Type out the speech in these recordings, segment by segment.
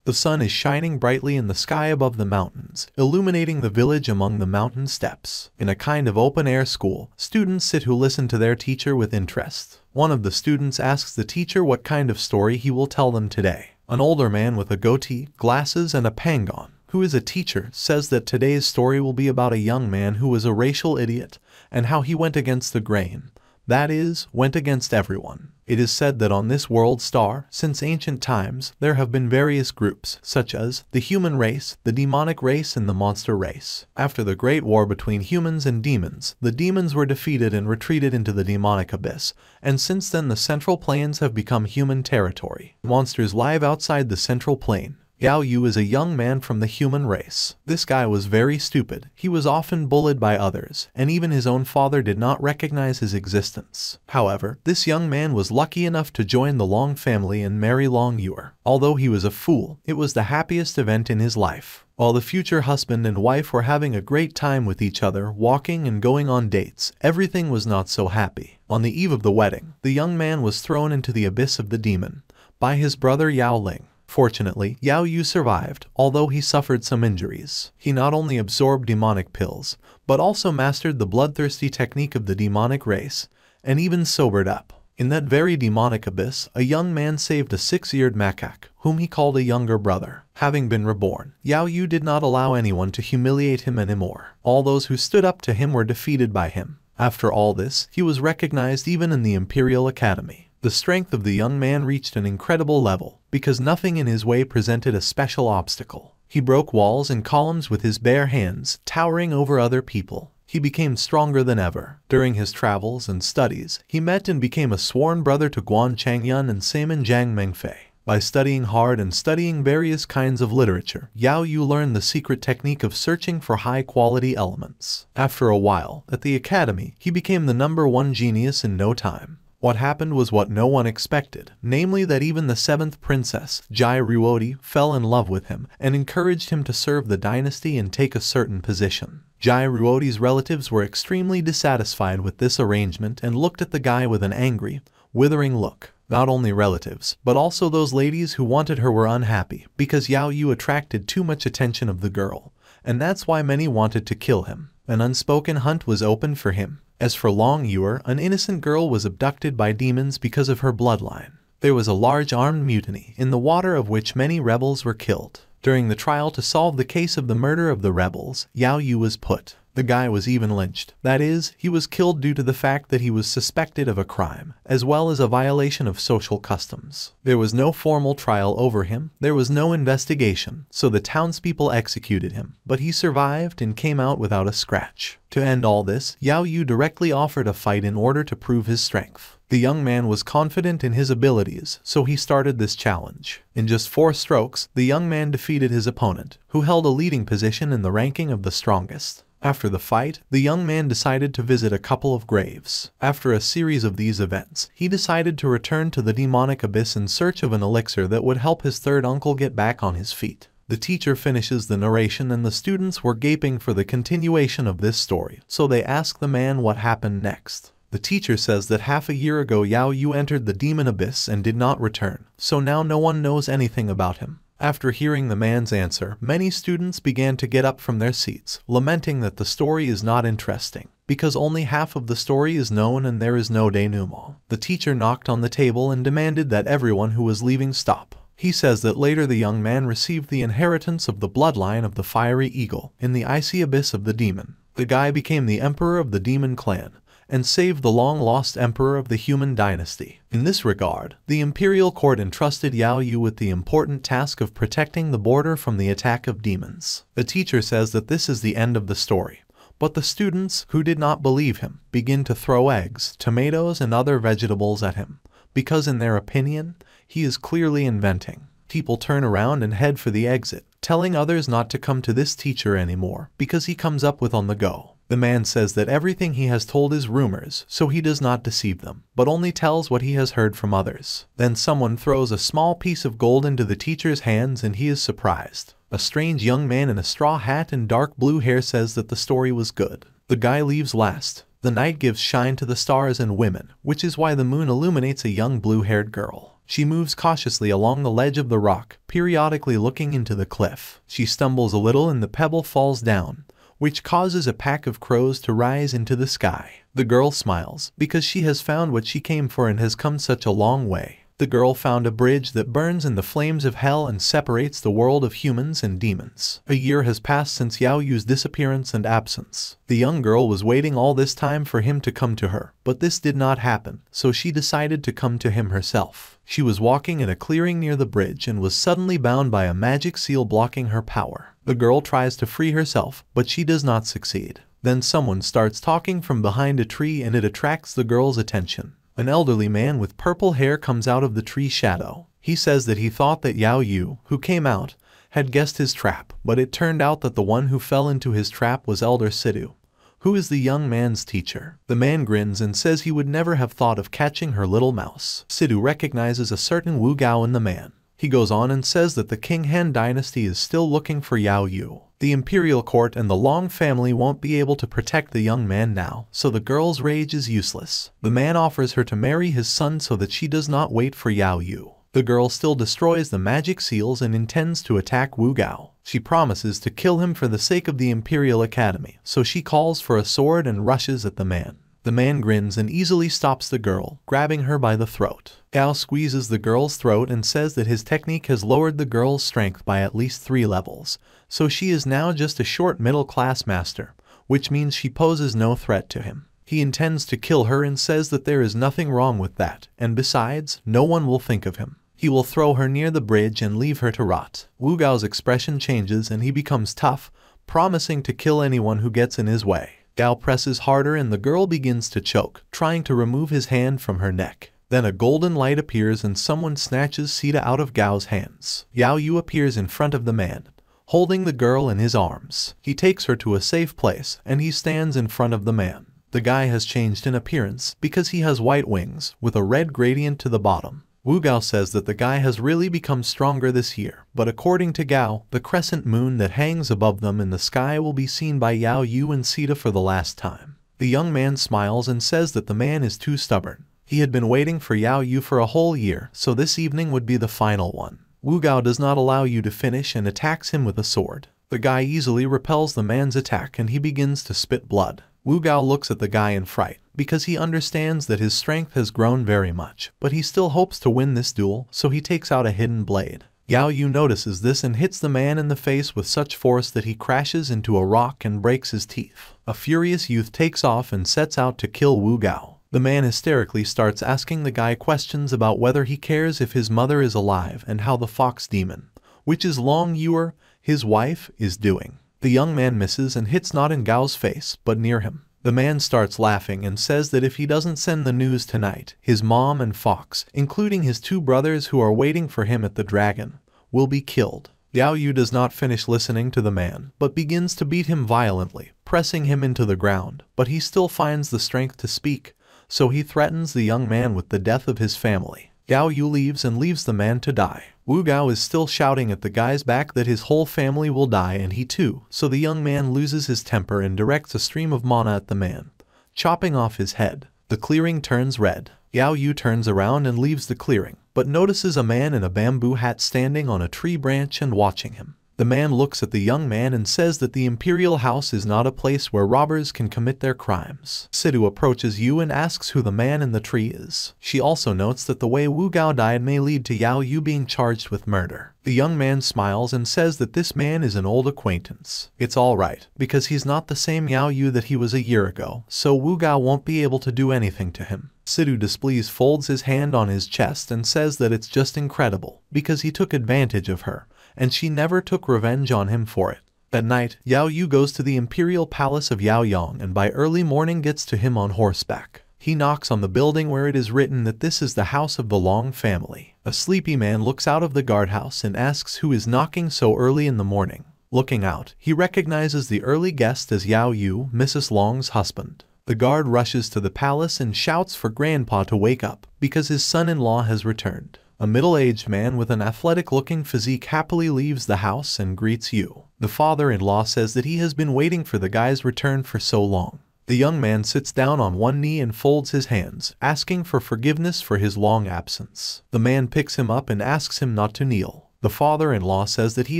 The sun is shining brightly in the sky above the mountains, illuminating the village among the mountain steps. In a kind of open-air school, students sit who listen to their teacher with interest. One of the students asks the teacher what kind of story he will tell them today. An older man with a goatee, glasses, and a pangon, who is a teacher, says that today's story will be about a young man who was a racial idiot and how he went against the grain. That is, went against everyone. It is said that on this world star, since ancient times, there have been various groups, such as the human race, the demonic race, and the monster race. After the great war between humans and demons, the demons were defeated and retreated into the demonic abyss, and since then the central plains have become human territory. Monsters live outside the central plain. Yao Yue is a young man from the human race. This guy was very stupid. He was often bullied by others, and even his own father did not recognize his existence. However, this young man was lucky enough to join the Long family and marry Long Yue. Although he was a fool, it was the happiest event in his life. While the future husband and wife were having a great time with each other, walking and going on dates, everything was not so happy. On the eve of the wedding, the young man was thrown into the abyss of the demon by his brother Yao Ling. Fortunately, Yao Yue survived, although he suffered some injuries. He not only absorbed demonic pills, but also mastered the bloodthirsty technique of the demonic race, and even sobered up. In that very demonic abyss, a young man saved a 6-eared macaque, whom he called a younger brother. Having been reborn, Yao Yue did not allow anyone to humiliate him anymore. All those who stood up to him were defeated by him. After all this, he was recognized even in the Imperial Academy. The strength of the young man reached an incredible level, because nothing in his way presented a special obstacle. He broke walls and columns with his bare hands, towering over other people. He became stronger than ever. During his travels and studies, he met and became a sworn brother to Guan Changyun and Saman Jiang Mengfei. By studying hard and studying various kinds of literature, Yao Yue learned the secret technique of searching for high-quality elements. After a while, at the academy, he became the #1 genius in no time. What happened was what no one expected, namely that even the 7th princess, Jai Ruodi, fell in love with him and encouraged him to serve the dynasty and take a certain position. Jai Ruodi's relatives were extremely dissatisfied with this arrangement and looked at the guy with an angry, withering look. Not only relatives, but also those ladies who wanted her were unhappy because Yao Yue attracted too much attention of the girl, and that's why many wanted to kill him. An unspoken hunt was opened for him. As for Long Yue, an innocent girl was abducted by demons because of her bloodline. There was a large armed mutiny in the water of which many rebels were killed. During the trial to solve the case of the murder of the rebels, Yao Yue was put. The guy was even lynched. That is, he was killed due to the fact that he was suspected of a crime, as well as a violation of social customs. There was no formal trial over him, there was no investigation, so the townspeople executed him, but he survived and came out without a scratch. To end all this, Yao Yue directly offered a fight in order to prove his strength. The young man was confident in his abilities, so he started this challenge. In just 4 strokes, the young man defeated his opponent, who held a leading position in the ranking of the strongest. After the fight, the young man decided to visit a couple of graves. After a series of these events, he decided to return to the demonic abyss in search of an elixir that would help his third uncle get back on his feet. The teacher finishes the narration and the students were gaping for the continuation of this story, so they ask the man what happened next. The teacher says that half a year ago Yao Yue entered the demon abyss and did not return, so now no one knows anything about him. After hearing the man's answer, many students began to get up from their seats, lamenting that the story is not interesting, because only half of the story is known and there is no denouement. The teacher knocked on the table and demanded that everyone who was leaving stop. He says that later the young man received the inheritance of the bloodline of the fiery eagle in the icy abyss of the demon. The guy became the emperor of the demon clan, and saved the long-lost emperor of the human dynasty. In this regard, the imperial court entrusted Yao Yue with the important task of protecting the border from the attack of demons. The teacher says that this is the end of the story, but the students, who did not believe him, begin to throw eggs, tomatoes, and other vegetables at him, because in their opinion, he is clearly inventing. People turn around and head for the exit, telling others not to come to this teacher anymore, because he comes up with on the go. The man says that everything he has told is rumors, so he does not deceive them, but only tells what he has heard from others. Then someone throws a small piece of gold into the teacher's hands and he is surprised. A strange young man in a straw hat and dark blue hair says that the story was good. The guy leaves last. The night gives shine to the stars and women, which is why the moon illuminates a young blue-haired girl. She moves cautiously along the ledge of the rock, periodically looking into the cliff. She stumbles a little and the pebble falls down, which causes a pack of crows to rise into the sky. The girl smiles, because she has found what she came for and has come such a long way. The girl found a bridge that burns in the flames of hell and separates the world of humans and demons. A year has passed since Yao Yue's disappearance and absence. The young girl was waiting all this time for him to come to her, but this did not happen, so she decided to come to him herself. She was walking in a clearing near the bridge and was suddenly bound by a magic seal blocking her power. The girl tries to free herself, but she does not succeed. Then someone starts talking from behind a tree and it attracts the girl's attention. An elderly man with purple hair comes out of the tree shadow. He says that he thought that Yao Yue, who came out, had guessed his trap, but it turned out that the one who fell into his trap was Elder Sidhu, who is the young man's teacher. The man grins and says he would never have thought of catching her little mouse. Sidhu recognizes a certain Wu Gao in the man. He goes on and says that the King Han dynasty is still looking for Yao Yue. The imperial court and the Long family won't be able to protect the young man now, so the girl's rage is useless. The man offers her to marry his son so that she does not wait for Yao Yue. The girl still destroys the magic seals and intends to attack Wu Gao. She promises to kill him for the sake of the Imperial Academy, so she calls for a sword and rushes at the man. The man grins and easily stops the girl, grabbing her by the throat. Gao squeezes the girl's throat and says that his technique has lowered the girl's strength by at least 3 levels, so she is now just a short middle-class master, which means she poses no threat to him. He intends to kill her and says that there is nothing wrong with that, and besides, no one will think of him. He will throw her near the bridge and leave her to rot. Wu Gao's expression changes and he becomes tough, promising to kill anyone who gets in his way. Gao presses harder and the girl begins to choke, trying to remove his hand from her neck. Then a golden light appears and someone snatches Sita out of Gao's hands. Yao Yue appears in front of the man, holding the girl in his arms. He takes her to a safe place and he stands in front of the man. The guy has changed in appearance because he has white wings with a red gradient to the bottom. Wu Gao says that the guy has really become stronger this year, but according to Gao, the crescent moon that hangs above them in the sky will be seen by Yao Yue and Sita for the last time. The young man smiles and says that the man is too stubborn. He had been waiting for Yao Yue for a whole year, so this evening would be the final one. Wu Gao does not allow Yue to finish and attacks him with a sword. The guy easily repels the man's attack and he begins to spit blood. Wu Gao looks at the guy in fright, because he understands that his strength has grown very much, but he still hopes to win this duel, so he takes out a hidden blade. Yao Yue notices this and hits the man in the face with such force that he crashes into a rock and breaks his teeth. A furious youth takes off and sets out to kill Wu Gao. The man hysterically starts asking the guy questions about whether he cares if his mother is alive and how the fox demon, which is Long Yue, his wife, is doing. The young man misses and hits not in Gao's face, but near him. The man starts laughing and says that if he doesn't send the news tonight, his mom and Fox, including his 2 brothers who are waiting for him at the dragon, will be killed. Yao Yue does not finish listening to the man, but begins to beat him violently, pressing him into the ground, but he still finds the strength to speak, so he threatens the young man with the death of his family. Yao Yue leaves and leaves the man to die. Wu Gao is still shouting at the guy's back that his whole family will die and he too, so the young man loses his temper and directs a stream of mana at the man, chopping off his head. The clearing turns red. Yao Yue turns around and leaves the clearing, but notices a man in a bamboo hat standing on a tree branch and watching him. The man looks at the young man and says that the imperial house is not a place where robbers can commit their crimes. Sidhu approaches Yue and asks who the man in the tree is. She also notes that the way Wu Gao died may lead to Yao Yue being charged with murder. The young man smiles and says that this man is an old acquaintance. It's alright, because he's not the same Yao Yue that he was a year ago, so Wu Gao won't be able to do anything to him. Sidhu displeased folds his hand on his chest and says that it's just incredible, because he took advantage of her, and she never took revenge on him for it. At night, Yao Yue goes to the imperial palace of Yaoyong and by early morning gets to him on horseback. He knocks on the building where it is written that this is the house of the Long family. A sleepy man looks out of the guardhouse and asks who is knocking so early in the morning. Looking out, he recognizes the early guest as Yao Yue, Mrs. Long's husband. The guard rushes to the palace and shouts for Grandpa to wake up, because his son-in-law has returned. A middle-aged man with an athletic-looking physique happily leaves the house and greets Yue. The father-in-law says that he has been waiting for the guy's return for so long. The young man sits down on one knee and folds his hands, asking for forgiveness for his long absence. The man picks him up and asks him not to kneel. The father-in-law says that he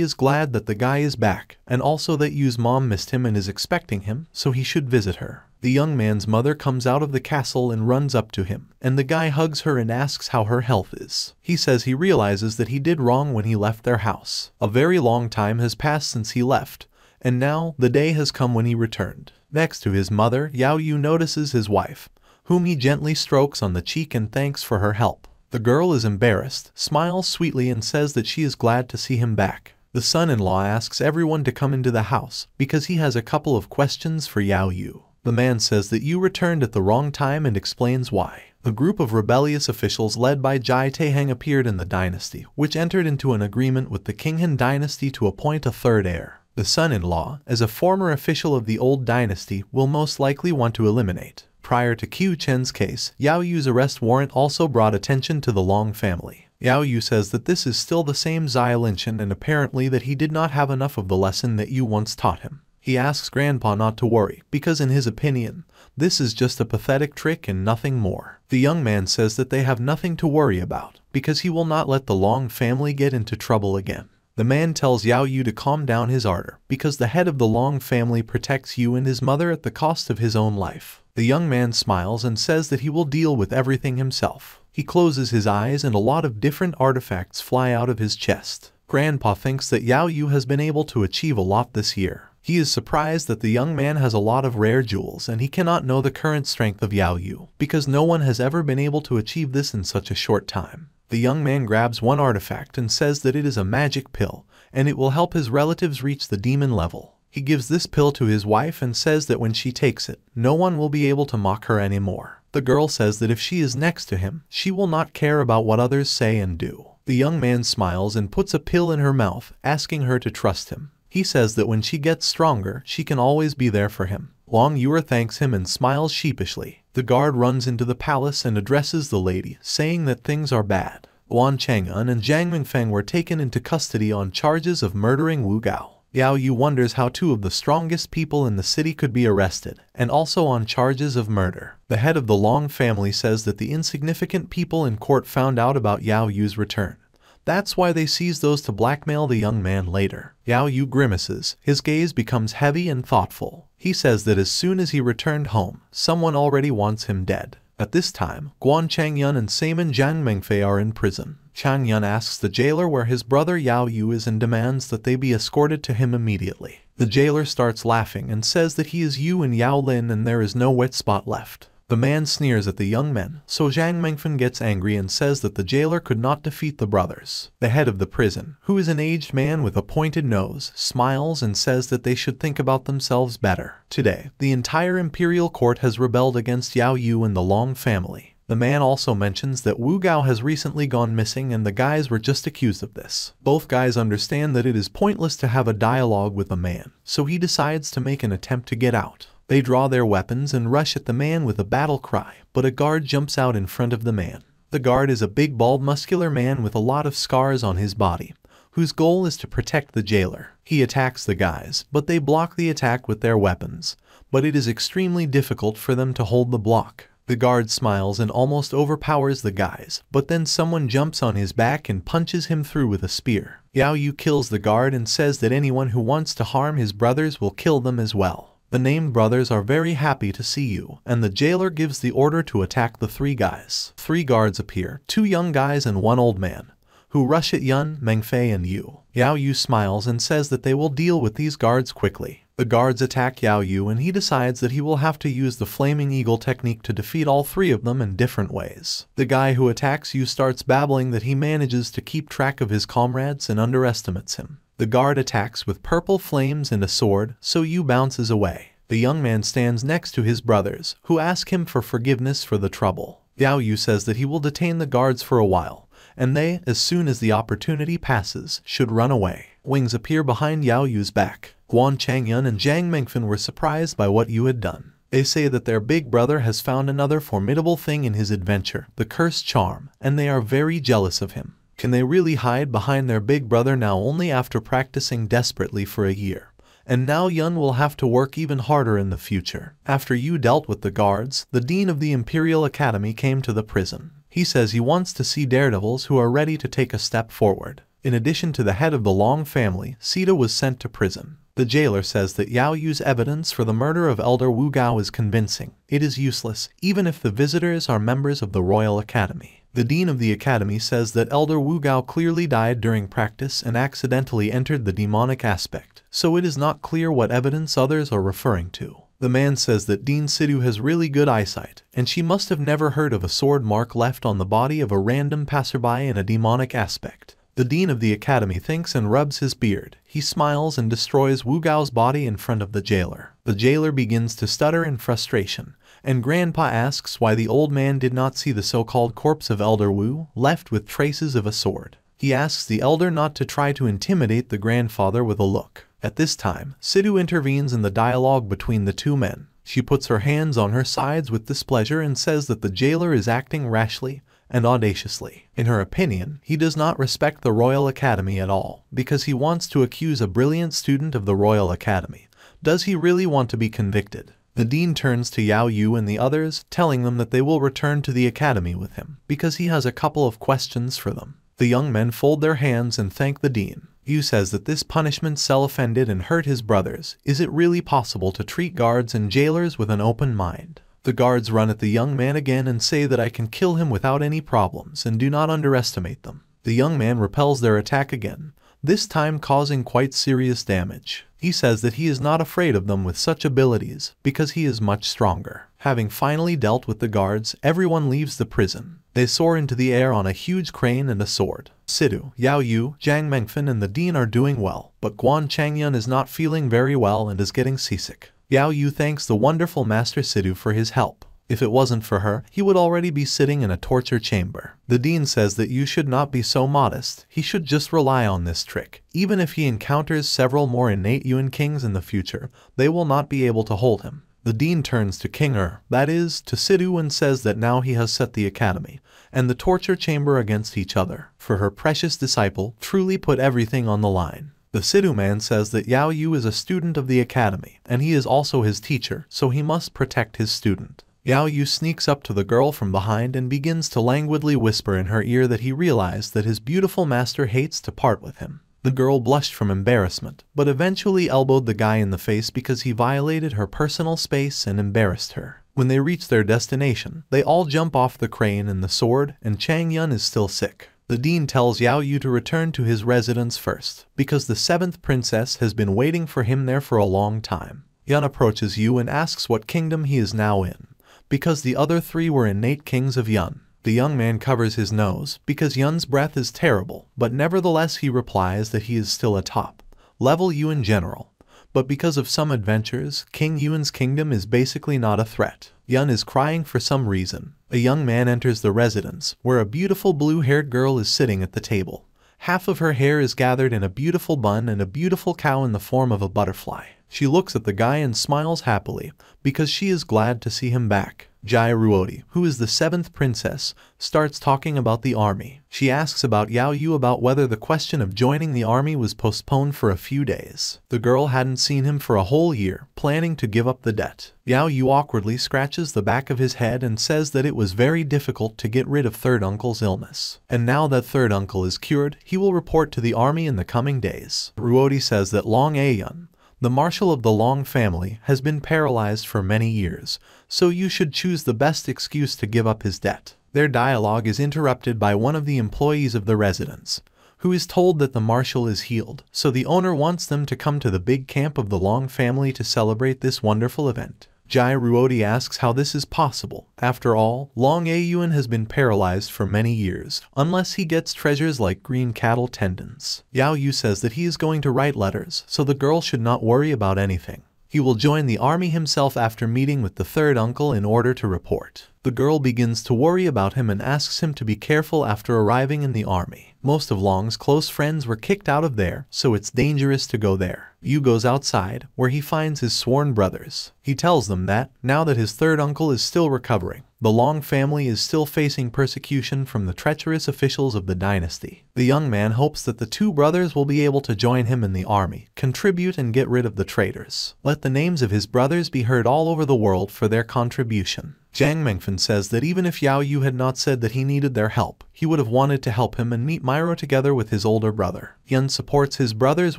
is glad that the guy is back, and also that Yu's mom missed him and is expecting him, so he should visit her. The young man's mother comes out of the castle and runs up to him, and the guy hugs her and asks how her health is. He says he realizes that he did wrong when he left their house. A very long time has passed since he left, and now the day has come when he returned. Next to his mother, Yao Yue notices his wife, whom he gently strokes on the cheek and thanks for her help. The girl is embarrassed, smiles sweetly and says that she is glad to see him back. The son-in-law asks everyone to come into the house because he has a couple of questions for Yao Yue. The man says that Yu returned at the wrong time and explains why. A group of rebellious officials led by Jai Taiheng appeared in the dynasty, which entered into an agreement with the Qinghan dynasty to appoint a third heir. The son-in-law, as a former official of the old dynasty, will most likely want to eliminate. Prior to Qiu Chen's case, Yao Yu's arrest warrant also brought attention to the Long family. Yao Yue says that this is still the same Xia Linchen and apparently that he did not have enough of the lesson that Yu once taught him. He asks Grandpa not to worry, because in his opinion, this is just a pathetic trick and nothing more. The young man says that they have nothing to worry about, because he will not let the Long family get into trouble again. The man tells Yao Yue to calm down his ardor, because the head of the Long family protects Yu and his mother at the cost of his own life. The young man smiles and says that he will deal with everything himself. He closes his eyes and a lot of different artifacts fly out of his chest. Grandpa thinks that Yao Yue has been able to achieve a lot this year. He is surprised that the young man has a lot of rare jewels and he cannot know the current strength of Yao Yue, because no one has ever been able to achieve this in such a short time. The young man grabs one artifact and says that it is a magic pill, and it will help his relatives reach the demon level. He gives this pill to his wife and says that when she takes it, no one will be able to mock her anymore. The girl says that if she is next to him, she will not care about what others say and do. The young man smiles and puts a pill in her mouth, asking her to trust him. He says that when she gets stronger, she can always be there for him. Long Yue thanks him and smiles sheepishly. The guard runs into the palace and addresses the lady, saying that things are bad. Guan Chang'an and Zhang Mingfeng were taken into custody on charges of murdering Wu Gao. Yao Yue wonders how two of the strongest people in the city could be arrested, and also on charges of murder. The head of the Long family says that the insignificant people in court found out about Yao Yue's return. That's why they seized those to blackmail the young man later. Yao Yue grimaces. His gaze becomes heavy and thoughtful. He says that as soon as he returned home, someone already wants him dead. At this time, Guan Changyun and Saman Zhang Mengfei are in prison. Changyun asks the jailer where his brother Yao Yue is and demands that they be escorted to him immediately. The jailer starts laughing and says that he is Yu and Yao Lin and there is no wet spot left. The man sneers at the young men, so Zhang Mengfen gets angry and says that the jailer could not defeat the brothers. The head of the prison, who is an aged man with a pointed nose, smiles and says that they should think about themselves better. Today, the entire imperial court has rebelled against Yao Yue and the Long family. The man also mentions that Wu Gao has recently gone missing and the guys were just accused of this. Both guys understand that it is pointless to have a dialogue with a man, so he decides to make an attempt to get out. They draw their weapons and rush at the man with a battle cry, but a guard jumps out in front of the man. The guard is a big bald muscular man with a lot of scars on his body, whose goal is to protect the jailer. He attacks the guys, but they block the attack with their weapons, but it is extremely difficult for them to hold the block. The guard smiles and almost overpowers the guys, but then someone jumps on his back and punches him through with a spear. Yao Yue kills the guard and says that anyone who wants to harm his brothers will kill them as well. The named brothers are very happy to see you, and the jailer gives the order to attack the three guys. Three guards appear, two young guys and one old man, who rush at Yun, Mengfei and Yu. Yao Yue smiles and says that they will deal with these guards quickly. The guards attack Yao Yue and he decides that he will have to use the Flaming Eagle technique to defeat all three of them in different ways. The guy who attacks Yu starts babbling that he manages to keep track of his comrades and underestimates him. The guard attacks with purple flames and a sword, so Yu bounces away. The young man stands next to his brothers, who ask him for forgiveness for the trouble. Yao Yue says that he will detain the guards for a while, and they, as soon as the opportunity passes, should run away. Wings appear behind Yao Yue's back. Guan Changyun and Zhang Mengfen were surprised by what Yu had done. They say that their big brother has found another formidable thing in his adventure, the cursed charm, and they are very jealous of him. Can they really hide behind their big brother now only after practicing desperately for a year, and now Yun will have to work even harder in the future. After you dealt with the guards, the dean of the Imperial Academy came to the prison. He says he wants to see daredevils who are ready to take a step forward. In addition to the head of the Long family, Sita was sent to prison. The jailer says that Yao Yue's evidence for the murder of Elder Wu Gao is convincing. It is useless, even if the visitors are members of the Royal Academy. The dean of the academy says that Elder Wu Gao clearly died during practice and accidentally entered the demonic aspect, so it is not clear what evidence others are referring to. The man says that Dean Sidhu has really good eyesight, and she must have never heard of a sword mark left on the body of a random passerby in a demonic aspect. The dean of the academy thinks and rubs his beard. He smiles and destroys Wu Gao's body in front of the jailer. The jailer begins to stutter in frustration, and Grandpa asks why the old man did not see the so-called corpse of Elder Wu, left with traces of a sword. He asks the elder not to try to intimidate the grandfather with a look. At this time, Sidhu intervenes in the dialogue between the two men. She puts her hands on her sides with displeasure and says that the jailer is acting rashly and audaciously. In her opinion, he does not respect the Royal Academy at all, because he wants to accuse a brilliant student of the Royal Academy. Does he really want to be convicted? The dean turns to Yao Yue and the others, telling them that they will return to the academy with him, because he has a couple of questions for them. The young men fold their hands and thank the dean. Yue says that this punishment offended and hurt his brothers. Is it really possible to treat guards and jailers with an open mind? The guards run at the young man again and say that I can kill him without any problems and do not underestimate them. The young man repels their attack again, this time causing quite serious damage. He says that he is not afraid of them with such abilities because he is much stronger. Having finally dealt with the guards, everyone leaves the prison. They soar into the air on a huge crane and a sword. Sidhu, Yao Yue, Zhang Mengfen and the dean are doing well, but Guan Changyun is not feeling very well and is getting seasick. Yao Yue thanks the wonderful Master Sidhu for his help. If it wasn't for her, he would already be sitting in a torture chamber. The dean says that you should not be so modest. He should just rely on this trick. Even if he encounters several more innate Yuan kings in the future, they will not be able to hold him. The dean turns to King that is, to Sidhu, and says that now he has set the academy and the torture chamber against each other. For her precious disciple, truly put everything on the line. The Sidhu man says that Yao Yue is a student of the academy, and he is also his teacher, so he must protect his student. Yao Yue sneaks up to the girl from behind and begins to languidly whisper in her ear that he realized that his beautiful master hates to part with him. The girl blushed from embarrassment, but eventually elbowed the guy in the face because he violated her personal space and embarrassed her. When they reach their destination, they all jump off the crane and the sword, and Chang Yun is still sick. The dean tells Yao Yue to return to his residence first, because the 7th princess has been waiting for him there for a long time. Yun approaches Yue and asks what kingdom he is now in, because the other 3 were innate kings of Yun. The young man covers his nose, because Yun's breath is terrible, but nevertheless he replies that he is still a top-level Yuan general. But because of some adventures, King Yuan's kingdom is basically not a threat. Yun is crying for some reason. A young man enters the residence, where a beautiful blue-haired girl is sitting at the table. Half of her hair is gathered in a beautiful bun and a beautiful cow in the form of a butterfly. She looks at the guy and smiles happily, because she is glad to see him back. Jai Ruodi, who is the 7th princess, starts talking about the army. She asks about Yao Yue about whether the question of joining the army was postponed for a few days. The girl hadn't seen him for a whole year, planning to give up the debt. Yao Yue awkwardly scratches the back of his head and says that it was very difficult to get rid of third uncle's illness. And now that third uncle is cured, he will report to the army in the coming days. Ruodi says that Long Ayun, the marshal of the Long family, has been paralyzed for many years, so you should choose the best excuse to give up his debt. Their dialogue is interrupted by one of the employees of the residence, who is told that the marshal is healed, so the owner wants them to come to the big camp of the Long family to celebrate this wonderful event. Jai Ruodi asks how this is possible. After all, Long Ayun has been paralyzed for many years, unless he gets treasures like green cattle tendons. Yao Yue says that he is going to write letters, so the girl should not worry about anything. He will join the army himself after meeting with the third uncle in order to report. The girl begins to worry about him and asks him to be careful after arriving in the army. Most of Long's close friends were kicked out of there, so it's dangerous to go there. Yu goes outside, where he finds his sworn brothers. He tells them that, now that his third uncle is still recovering, The Long family is still facing persecution from the treacherous officials of the dynasty. The young man hopes that the two brothers will be able to join him in the army, contribute and get rid of the traitors. Let the names of his brothers be heard all over the world for their contribution. Jiang Mengfen says that even if Yao Yue had not said that he needed their help, he would have wanted to help him and meet Myro together with his older brother. Yun supports his brother's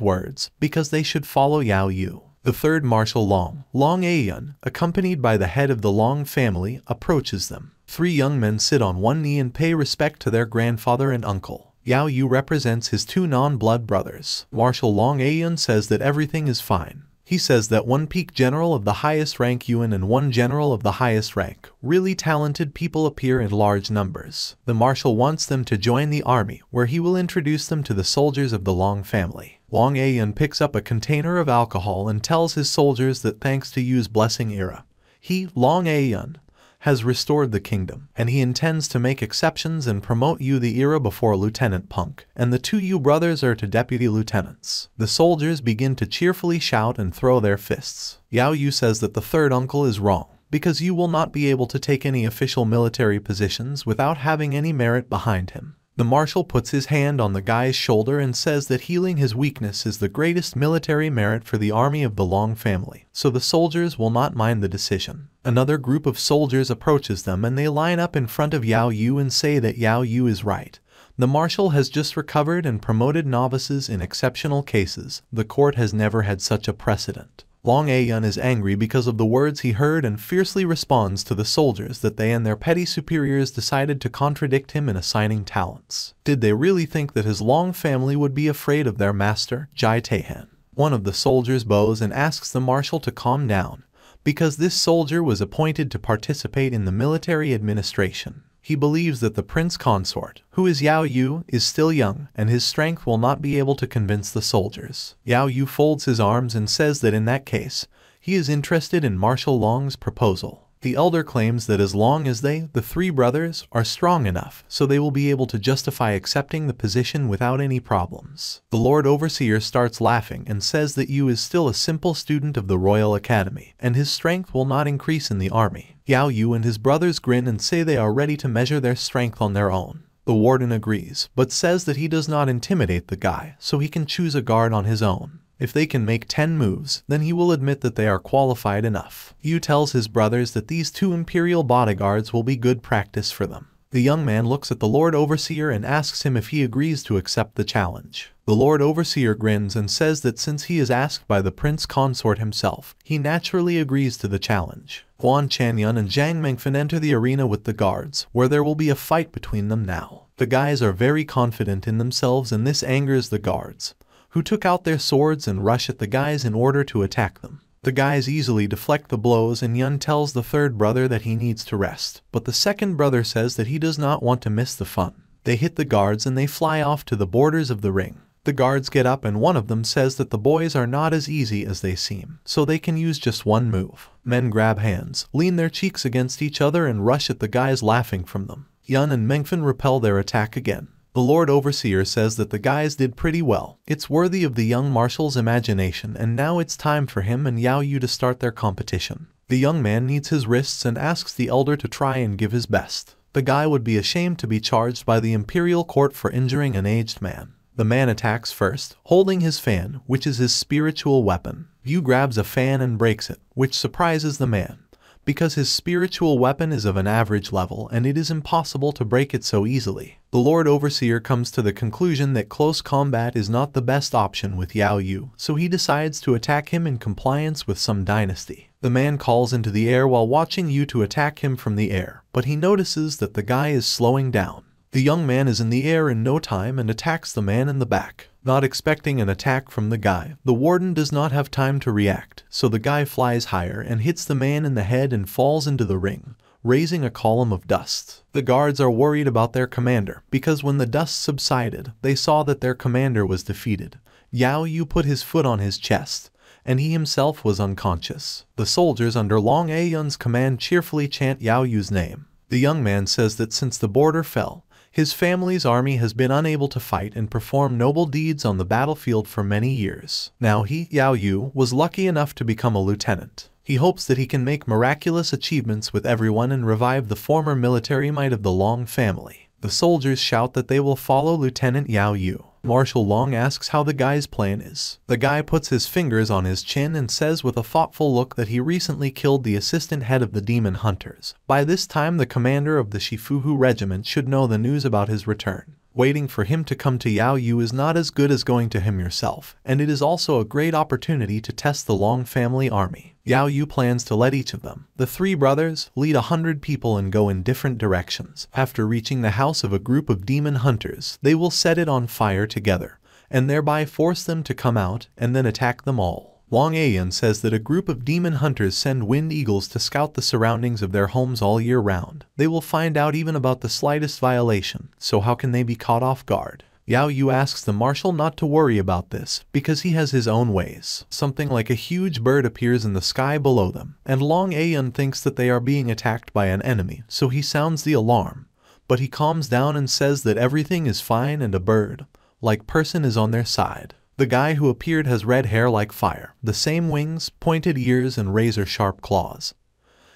words because they should follow Yao Yue. The third Marshal Long Yun, accompanied by the head of the Long family, approaches them. Three young men sit on one knee and pay respect to their grandfather and uncle. Yao Yue represents his two non-blood brothers. Marshal Long Yun says that everything is fine. He says that one peak general of the highest rank Yuan and one general of the highest rank, really talented people appear in large numbers. The marshal wants them to join the army, where he will introduce them to the soldiers of the Long family. Long Yun picks up a container of alcohol and tells his soldiers that thanks to Yu's blessing era, he, Long Yun, has restored the kingdom, and he intends to make exceptions and promote Yu the era before Lieutenant Punk, and the two Yu brothers are to deputy lieutenants. The soldiers begin to cheerfully shout and throw their fists. Yao Yue says that the third uncle is wrong, because Yu will not be able to take any official military positions without having any merit behind him. The marshal puts his hand on the guy's shoulder and says that healing his weakness is the greatest military merit for the army of the Long family, so the soldiers will not mind the decision. Another group of soldiers approaches them and they line up in front of Yao Yue and say that Yao Yue is right. The marshal has just recovered and promoted novices in exceptional cases. The court has never had such a precedent. Long Yun is angry because of the words he heard and fiercely responds to the soldiers that they and their petty superiors decided to contradict him in assigning talents. Did they really think that his Long family would be afraid of their master, Jai Taihan? One of the soldiers bows and asks the marshal to calm down, because this soldier was appointed to participate in the military administration. He believes that the prince consort, who is Yao Yue, is still young, and his strength will not be able to convince the soldiers. Yao Yue folds his arms and says that in that case, he is interested in Marshal Long's proposal. The elder claims that as long as they, the three brothers, are strong enough, so they will be able to justify accepting the position without any problems. The Lord Overseer starts laughing and says that Yu is still a simple student of the Royal Academy, and his strength will not increase in the army. Yao Yue and his brothers grin and say they are ready to measure their strength on their own. The warden agrees, but says that he does not intimidate the guy, so he can choose a guard on his own. If they can make 10 moves, then he will admit that they are qualified enough. Yu tells his brothers that these two imperial bodyguards will be good practice for them. The young man looks at the Lord Overseer and asks him if he agrees to accept the challenge. The Lord Overseer grins and says that since he is asked by the Prince Consort himself, he naturally agrees to the challenge. Huan Chanyun and Jiang Mengfen enter the arena with the guards, where there will be a fight between them now. The guys are very confident in themselves and this angers the guards, who took out their swords and rush at the guys in order to attack them. The guys easily deflect the blows and Yun tells the third brother that he needs to rest, but the second brother says that he does not want to miss the fun. They hit the guards and they fly off to the borders of the ring. The guards get up and one of them says that the boys are not as easy as they seem, so they can use just one move. Men grab hands, lean their cheeks against each other and rush at the guys laughing from them. Yun and Mengfen repel their attack again. The Lord Overseer says that the guys did pretty well. It's worthy of the young marshal's imagination and now it's time for him and Yao Yue to start their competition. The young man needs his wrists and asks the elder to try and give his best. The guy would be ashamed to be charged by the imperial court for injuring an aged man. The man attacks first, holding his fan, which is his spiritual weapon. Yu grabs a fan and breaks it, which surprises the man, because his spiritual weapon is of an average level and it is impossible to break it so easily. The Lord Overseer comes to the conclusion that close combat is not the best option with Yao Yue, so he decides to attack him in compliance with some dynasty. The man calls into the air while watching Yu to attack him from the air, but he notices that the guy is slowing down. The young man is in the air in no time and attacks the man in the back. Not expecting an attack from the guy, the warden does not have time to react, so the guy flies higher and hits the man in the head and falls into the ring, raising a column of dust. The guards are worried about their commander, because when the dust subsided, they saw that their commander was defeated. Yao Yue put his foot on his chest, and he himself was unconscious. The soldiers under Long Yun's command cheerfully chant Yao Yue's name. The young man says that since the border fell, his family's army has been unable to fight and perform noble deeds on the battlefield for many years. Now he, Yao Yue, was lucky enough to become a lieutenant. He hopes that he can make miraculous achievements with everyone and revive the former military might of the Long family. The soldiers shout that they will follow Lieutenant Yao Yue. Marshal Long asks how the guy's plan is. The guy puts his fingers on his chin and says with a thoughtful look that he recently killed the assistant head of the demon hunters. By this time, the commander of the Shifuhu regiment should know the news about his return. Waiting for him to come to Yao Yue is not as good as going to him yourself, and it is also a great opportunity to test the Long family army. Yao Yue plans to let each of them, the three brothers, lead 100 people and go in different directions. After reaching the house of a group of demon hunters, they will set it on fire together, and thereby force them to come out and then attack them all. Wang Ayan says that a group of demon hunters send wind eagles to scout the surroundings of their homes all year round. They will find out even about the slightest violation, so how can they be caught off guard? Yao Yue asks the marshal not to worry about this, because he has his own ways. Something like a huge bird appears in the sky below them, and Long Ayan thinks that they are being attacked by an enemy, so he sounds the alarm. But he calms down and says that everything is fine and a bird-like person is on their side. The guy who appeared has red hair like fire, the same wings, pointed ears, and razor-sharp claws.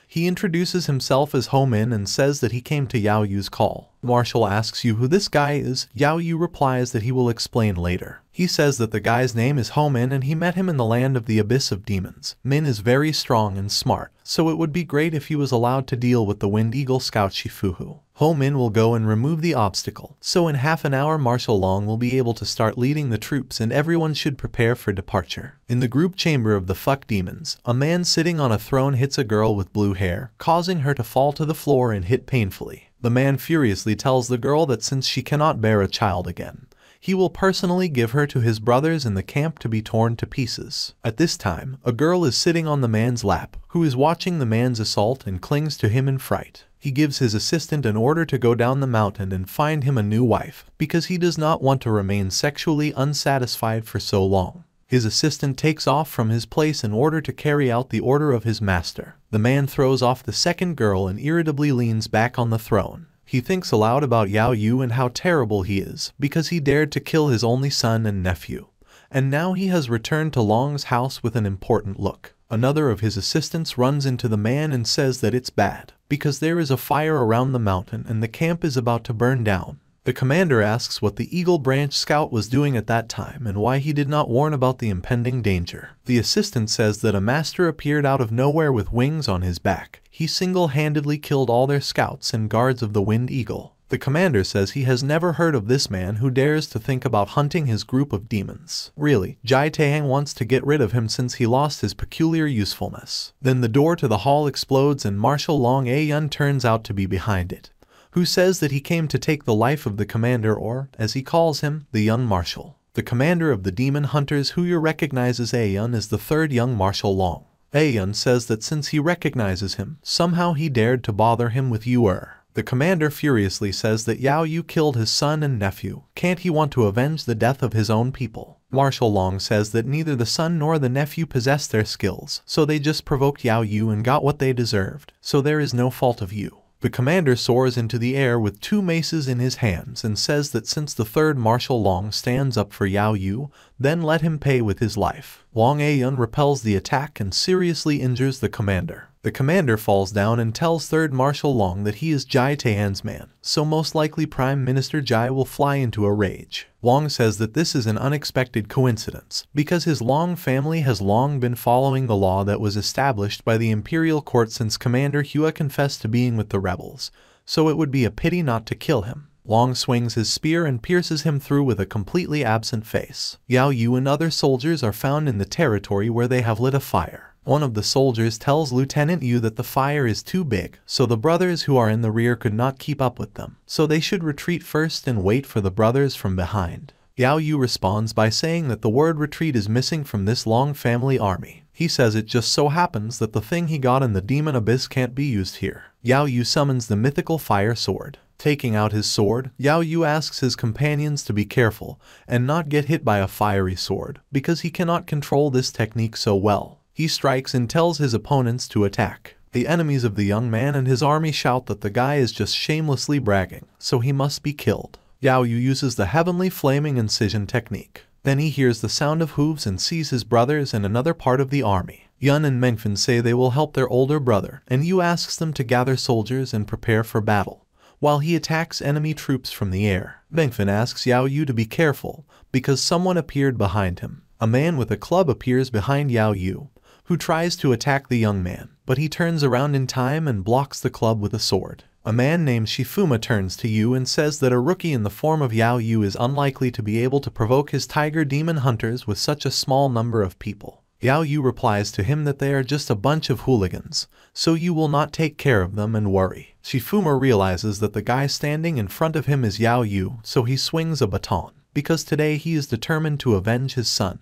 He introduces himself as Ho Min and says that he came to Yao Yue's call. Marshal asks you who this guy is. Yao Yue replies that he will explain later. He says that the guy's name is Ho Min and he met him in the land of the abyss of demons. Min is very strong and smart, so it would be great if he was allowed to deal with the Wind Eagle Scout Shifuhu. Ho Min will go and remove the obstacle, so in half an hour Marshal Long will be able to start leading the troops and everyone should prepare for departure. In the group chamber of the fuck demons, a man sitting on a throne hits a girl with blue hair, causing her to fall to the floor and hit painfully. The man furiously tells the girl that since she cannot bear a child again, he will personally give her to his brothers in the camp to be torn to pieces. At this time, a girl is sitting on the man's lap, who is watching the man's assault and clings to him in fright. He gives his assistant an order to go down the mountain and find him a new wife, because he does not want to remain sexually unsatisfied for so long. His assistant takes off from his place in order to carry out the order of his master. The man throws off the second girl and irritably leans back on the throne. He thinks aloud about Yao Yue and how terrible he is, because he dared to kill his only son and nephew. And now he has returned to Long's house with an important look. Another of his assistants runs into the man and says that it's bad, because there is a fire around the mountain and the camp is about to burn down. The commander asks what the Eagle Branch Scout was doing at that time and why he did not warn about the impending danger. The assistant says that a master appeared out of nowhere with wings on his back. He single-handedly killed all their scouts and guards of the Wind Eagle. The commander says he has never heard of this man who dares to think about hunting his group of demons. Really, Jai Taehang wants to get rid of him since he lost his peculiar usefulness. Then the door to the hall explodes and Marshal Long Ayan turns out to be behind it, who says that he came to take the life of the commander, or, as he calls him, the young marshal. The commander of the demon hunters who recognizes Ayan is the third young Marshal Long. Ayan says that since he recognizes him, somehow he dared to bother him with Yue. The commander furiously says that Yao Yue killed his son and nephew. Can't he want to avenge the death of his own people? Marshal Long says that neither the son nor the nephew possessed their skills, so they just provoked Yao Yue and got what they deserved, so there is no fault of Yue. The commander soars into the air with two maces in his hands and says that since the third Marshal Long stands up for Yao Yue, then let him pay with his life. Long Ayan repels the attack and seriously injures the commander. The commander falls down and tells third Marshal Long that he is Jai Taehan's man, so most likely Prime Minister Jai will fly into a rage. Long says that this is an unexpected coincidence, because his Long family has long been following the law that was established by the imperial court since Commander Hua confessed to being with the rebels, so it would be a pity not to kill him. Long swings his spear and pierces him through with a completely absent face. Yao Yue and other soldiers are found in the territory where they have lit a fire. One of the soldiers tells Lieutenant Yu that the fire is too big, so the brothers who are in the rear could not keep up with them, so they should retreat first and wait for the brothers from behind. Yao Yue responds by saying that the word retreat is missing from this Long family army. He says it just so happens that the thing he got in the demon abyss can't be used here. Yao Yue summons the mythical fire sword. Taking out his sword, Yao Yue asks his companions to be careful and not get hit by a fiery sword, because he cannot control this technique so well. He strikes and tells his opponents to attack. The enemies of the young man and his army shout that the guy is just shamelessly bragging, so he must be killed. Yao Yue uses the heavenly flaming incision technique. Then he hears the sound of hooves and sees his brothers and another part of the army. Yun and Mengfen say they will help their older brother, and Yu asks them to gather soldiers and prepare for battle, while he attacks enemy troops from the air. Mengfen asks Yao Yue to be careful, because someone appeared behind him. A man with a club appears behind Yao Yue, who tries to attack the young man, but he turns around in time and blocks the club with a sword. A man named Shifuma turns to Yu and says that a rookie in the form of Yao Yue is unlikely to be able to provoke his tiger demon hunters with such a small number of people. Yao Yue replies to him that they are just a bunch of hooligans, so you will not take care of them and worry. Shifuma realizes that the guy standing in front of him is Yao Yue, so he swings a baton, because today he is determined to avenge his son,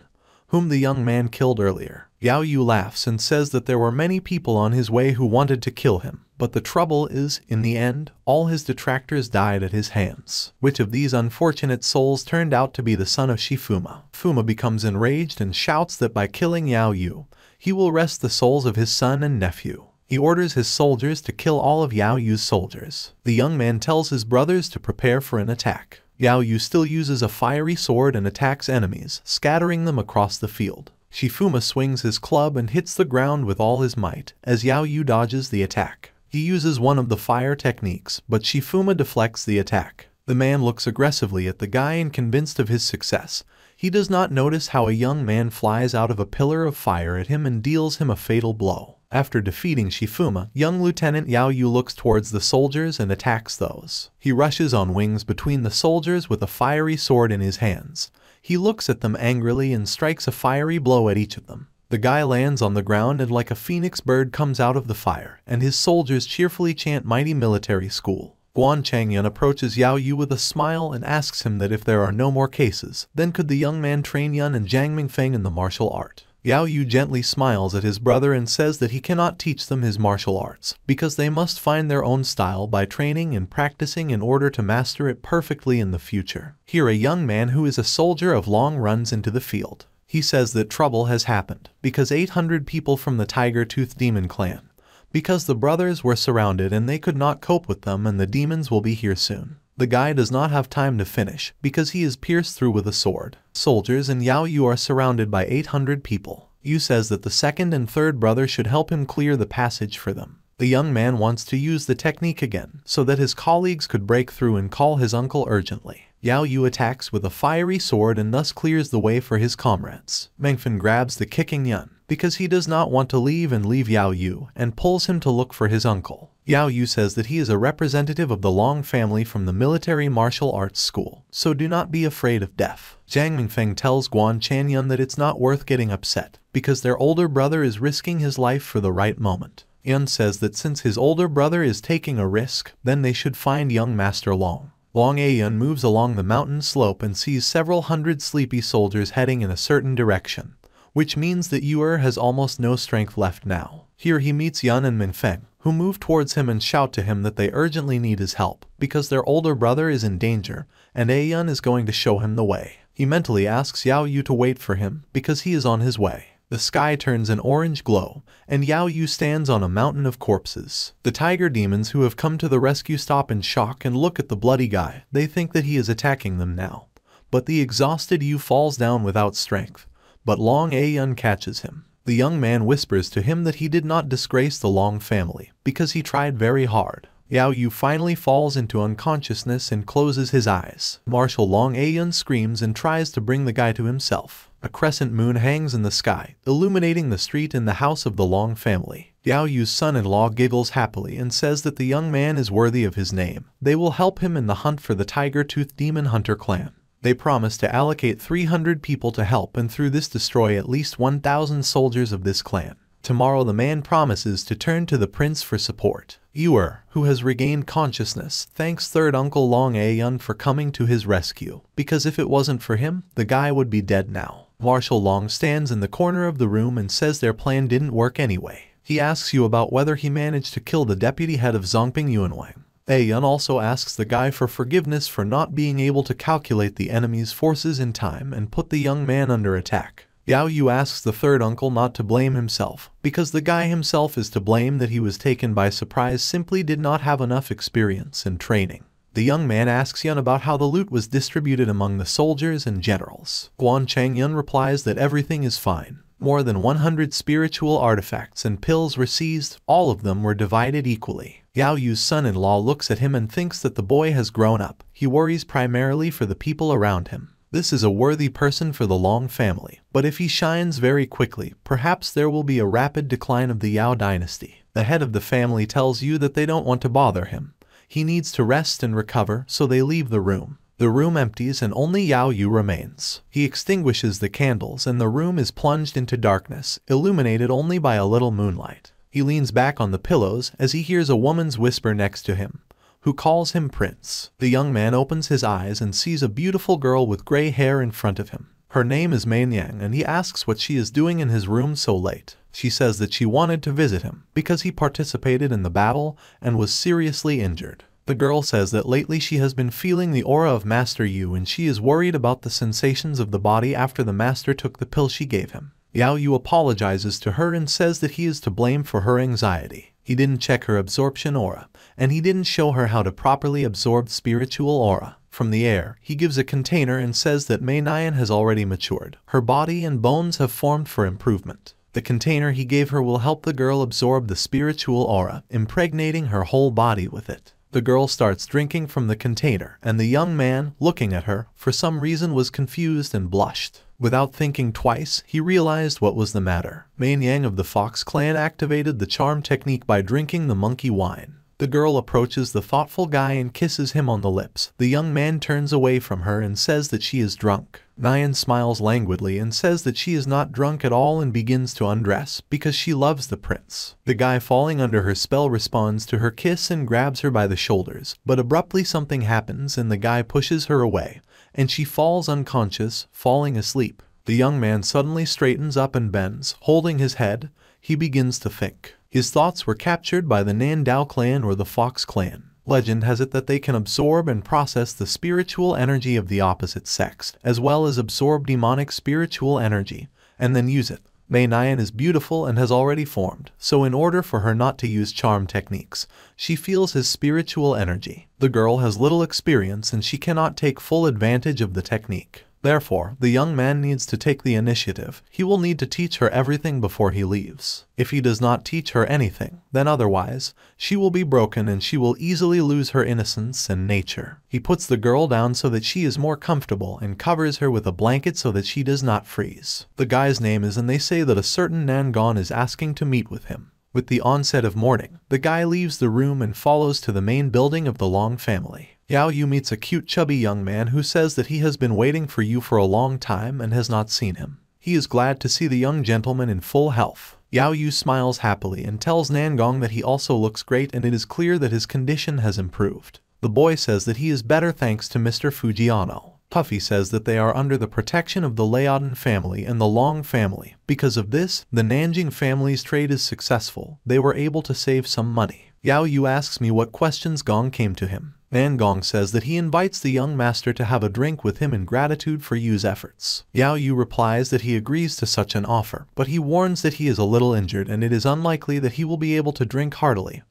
whom the young man killed earlier. Yao Yue laughs and says that there were many people on his way who wanted to kill him, but the trouble is, in the end, all his detractors died at his hands. Which of these unfortunate souls turned out to be the son of Shifuma? Fuma becomes enraged and shouts that by killing Yao Yue, he will wrest the souls of his son and nephew. He orders his soldiers to kill all of Yao Yue's soldiers. The young man tells his brothers to prepare for an attack. Yao Yue still uses a fiery sword and attacks enemies, scattering them across the field. Shifuma swings his club and hits the ground with all his might, as Yao Yue dodges the attack. He uses one of the fire techniques, but Shifuma deflects the attack. The man looks aggressively at the guy and convinced of his success, he does not notice how a young man flies out of a pillar of fire at him and deals him a fatal blow. After defeating Shifuma, young Lieutenant Yao Yue looks towards the soldiers and attacks those. He rushes on wings between the soldiers with a fiery sword in his hands. He looks at them angrily and strikes a fiery blow at each of them. The guy lands on the ground and like a phoenix bird comes out of the fire, and his soldiers cheerfully chant Mighty Military School. Guan Changyun approaches Yao Yue with a smile and asks him that if there are no more cases, then could the young man train Yun and Jiang Mingfeng in the martial art. Yao Yue gently smiles at his brother and says that he cannot teach them his martial arts, because they must find their own style by training and practicing in order to master it perfectly in the future. Here a young man who is a soldier of long runs into the field. He says that trouble has happened, because 800 people from the Tiger-Tooth Demon clan, because the brothers were surrounded and they could not cope with them and the demons will be here soon. The guy does not have time to finish, because he is pierced through with a sword. Soldiers and Yao Yue are surrounded by 800 people. Yu says that the second and third brother should help him clear the passage for them. The young man wants to use the technique again, so that his colleagues could break through and call his uncle urgently. Yao Yue attacks with a fiery sword and thus clears the way for his comrades. Mengfen grabs the kicking Yun, because he does not want to leave Yao Yue, and pulls him to look for his uncle. Yao Yue says that he is a representative of the Long family from the military martial arts school, so do not be afraid of death. Jiang Mingfeng tells Guan Changyun that it's not worth getting upset, because their older brother is risking his life for the right moment. Yun says that since his older brother is taking a risk, then they should find young Master Long. Long Yun moves along the mountain slope and sees several hundred sleepy soldiers heading in a certain direction, which means that Yue has almost no strength left now. Here he meets Yun and Minfeng, who move towards him and shout to him that they urgently need his help, because their older brother is in danger, and Yun is going to show him the way. He mentally asks Yao Yue to wait for him, because he is on his way. The sky turns an orange glow, and Yao Yue stands on a mountain of corpses. The tiger demons who have come to the rescue stop in shock and look at the bloody guy. They think that he is attacking them now. But the exhausted Yue falls down without strength, but Long Yun catches him. The young man whispers to him that he did not disgrace the Long family, because he tried very hard. Yao Yue finally falls into unconsciousness and closes his eyes. Marshal Long Yun screams and tries to bring the guy to himself. A crescent moon hangs in the sky, illuminating the street in the house of the Long family. Yao Yue's son-in-law giggles happily and says that the young man is worthy of his name. They will help him in the hunt for the Tiger-Tooth Demon Hunter clan. They promise to allocate 300 people to help and through this destroy at least 1,000 soldiers of this clan. Tomorrow the man promises to turn to the prince for support. Yue, who has regained consciousness, thanks third uncle Long Yun for coming to his rescue, because if it wasn't for him, the guy would be dead now. Marshal Long stands in the corner of the room and says their plan didn't work anyway. He asks Yue about whether he managed to kill the deputy head of Zongping Yuanwang. Yun also asks the guy for forgiveness for not being able to calculate the enemy's forces in time and put the young man under attack. Yao Yue asks the third uncle not to blame himself, because the guy himself is to blame that he was taken by surprise, simply did not have enough experience and training. The young man asks Yun about how the loot was distributed among the soldiers and generals. Guan Changyun replies that everything is fine. More than 100 spiritual artifacts and pills were seized, all of them were divided equally. Yao Yue's son-in-law looks at him and thinks that the boy has grown up. He worries primarily for the people around him. This is a worthy person for the Long family, but if he shines very quickly, perhaps there will be a rapid decline of the Yao dynasty. The head of the family tells you that they don't want to bother him. He needs to rest and recover, so they leave the room. The room empties and only Yao Yue remains. He extinguishes the candles and the room is plunged into darkness, illuminated only by a little moonlight. He leans back on the pillows as he hears a woman's whisper next to him, who calls him Prince. The young man opens his eyes and sees a beautiful girl with gray hair in front of him. Her name is Manhwa and he asks what she is doing in his room so late. She says that she wanted to visit him because he participated in the battle and was seriously injured. The girl says that lately she has been feeling the aura of Master Yu and she is worried about the sensations of the body after the master took the pill she gave him. Yao Yue apologizes to her and says that he is to blame for her anxiety. He didn't check her absorption aura, and he didn't show her how to properly absorb spiritual aura from the air. He gives a container and says that Mei Nian has already matured. Her body and bones have formed for improvement. The container he gave her will help the girl absorb the spiritual aura, impregnating her whole body with it. The girl starts drinking from the container, and the young man, looking at her, for some reason was confused and blushed. Without thinking twice, he realized what was the matter. Mei Yang of the Fox clan activated the charm technique by drinking the monkey wine. The girl approaches the thoughtful guy and kisses him on the lips. The young man turns away from her and says that she is drunk. Nian smiles languidly and says that she is not drunk at all and begins to undress because she loves the prince. The guy falling under her spell responds to her kiss and grabs her by the shoulders, but abruptly something happens and the guy pushes her away, and she falls unconscious, falling asleep. The young man suddenly straightens up and bends, holding his head. He begins to think. His thoughts were captured by the Nan Dao clan or the Fox clan. Legend has it that they can absorb and process the spiritual energy of the opposite sex, as well as absorb demonic spiritual energy, and then use it. Mei Nian is beautiful and has already formed, so in order for her not to use charm techniques, she feels his spiritual energy. The girl has little experience and she cannot take full advantage of the technique. Therefore, the young man needs to take the initiative. He will need to teach her everything before he leaves. If he does not teach her anything, then otherwise, she will be broken and she will easily lose her innocence and nature. He puts the girl down so that she is more comfortable and covers her with a blanket so that she does not freeze. The guy's name is and they say that a certain Nangon is asking to meet with him. With the onset of morning, the guy leaves the room and follows to the main building of the Long family. Yao Yue meets a cute chubby young man who says that he has been waiting for you for a long time and has not seen him. He is glad to see the young gentleman in full health. Yao Yue smiles happily and tells Nangong that he also looks great and it is clear that his condition has improved. The boy says that he is better thanks to Mr. Fujiano. Puffy says that they are under the protection of the Laodan family and the Long family. Because of this, the Nanjing family's trade is successful. They were able to save some money. Yao Yue asks me what questions Gong came to him. Nangong says that he invites the young master to have a drink with him in gratitude for Yu's efforts. Yao Yue replies that he agrees to such an offer, but he warns that he is a little injured and it is unlikely that he will be able to drink heartily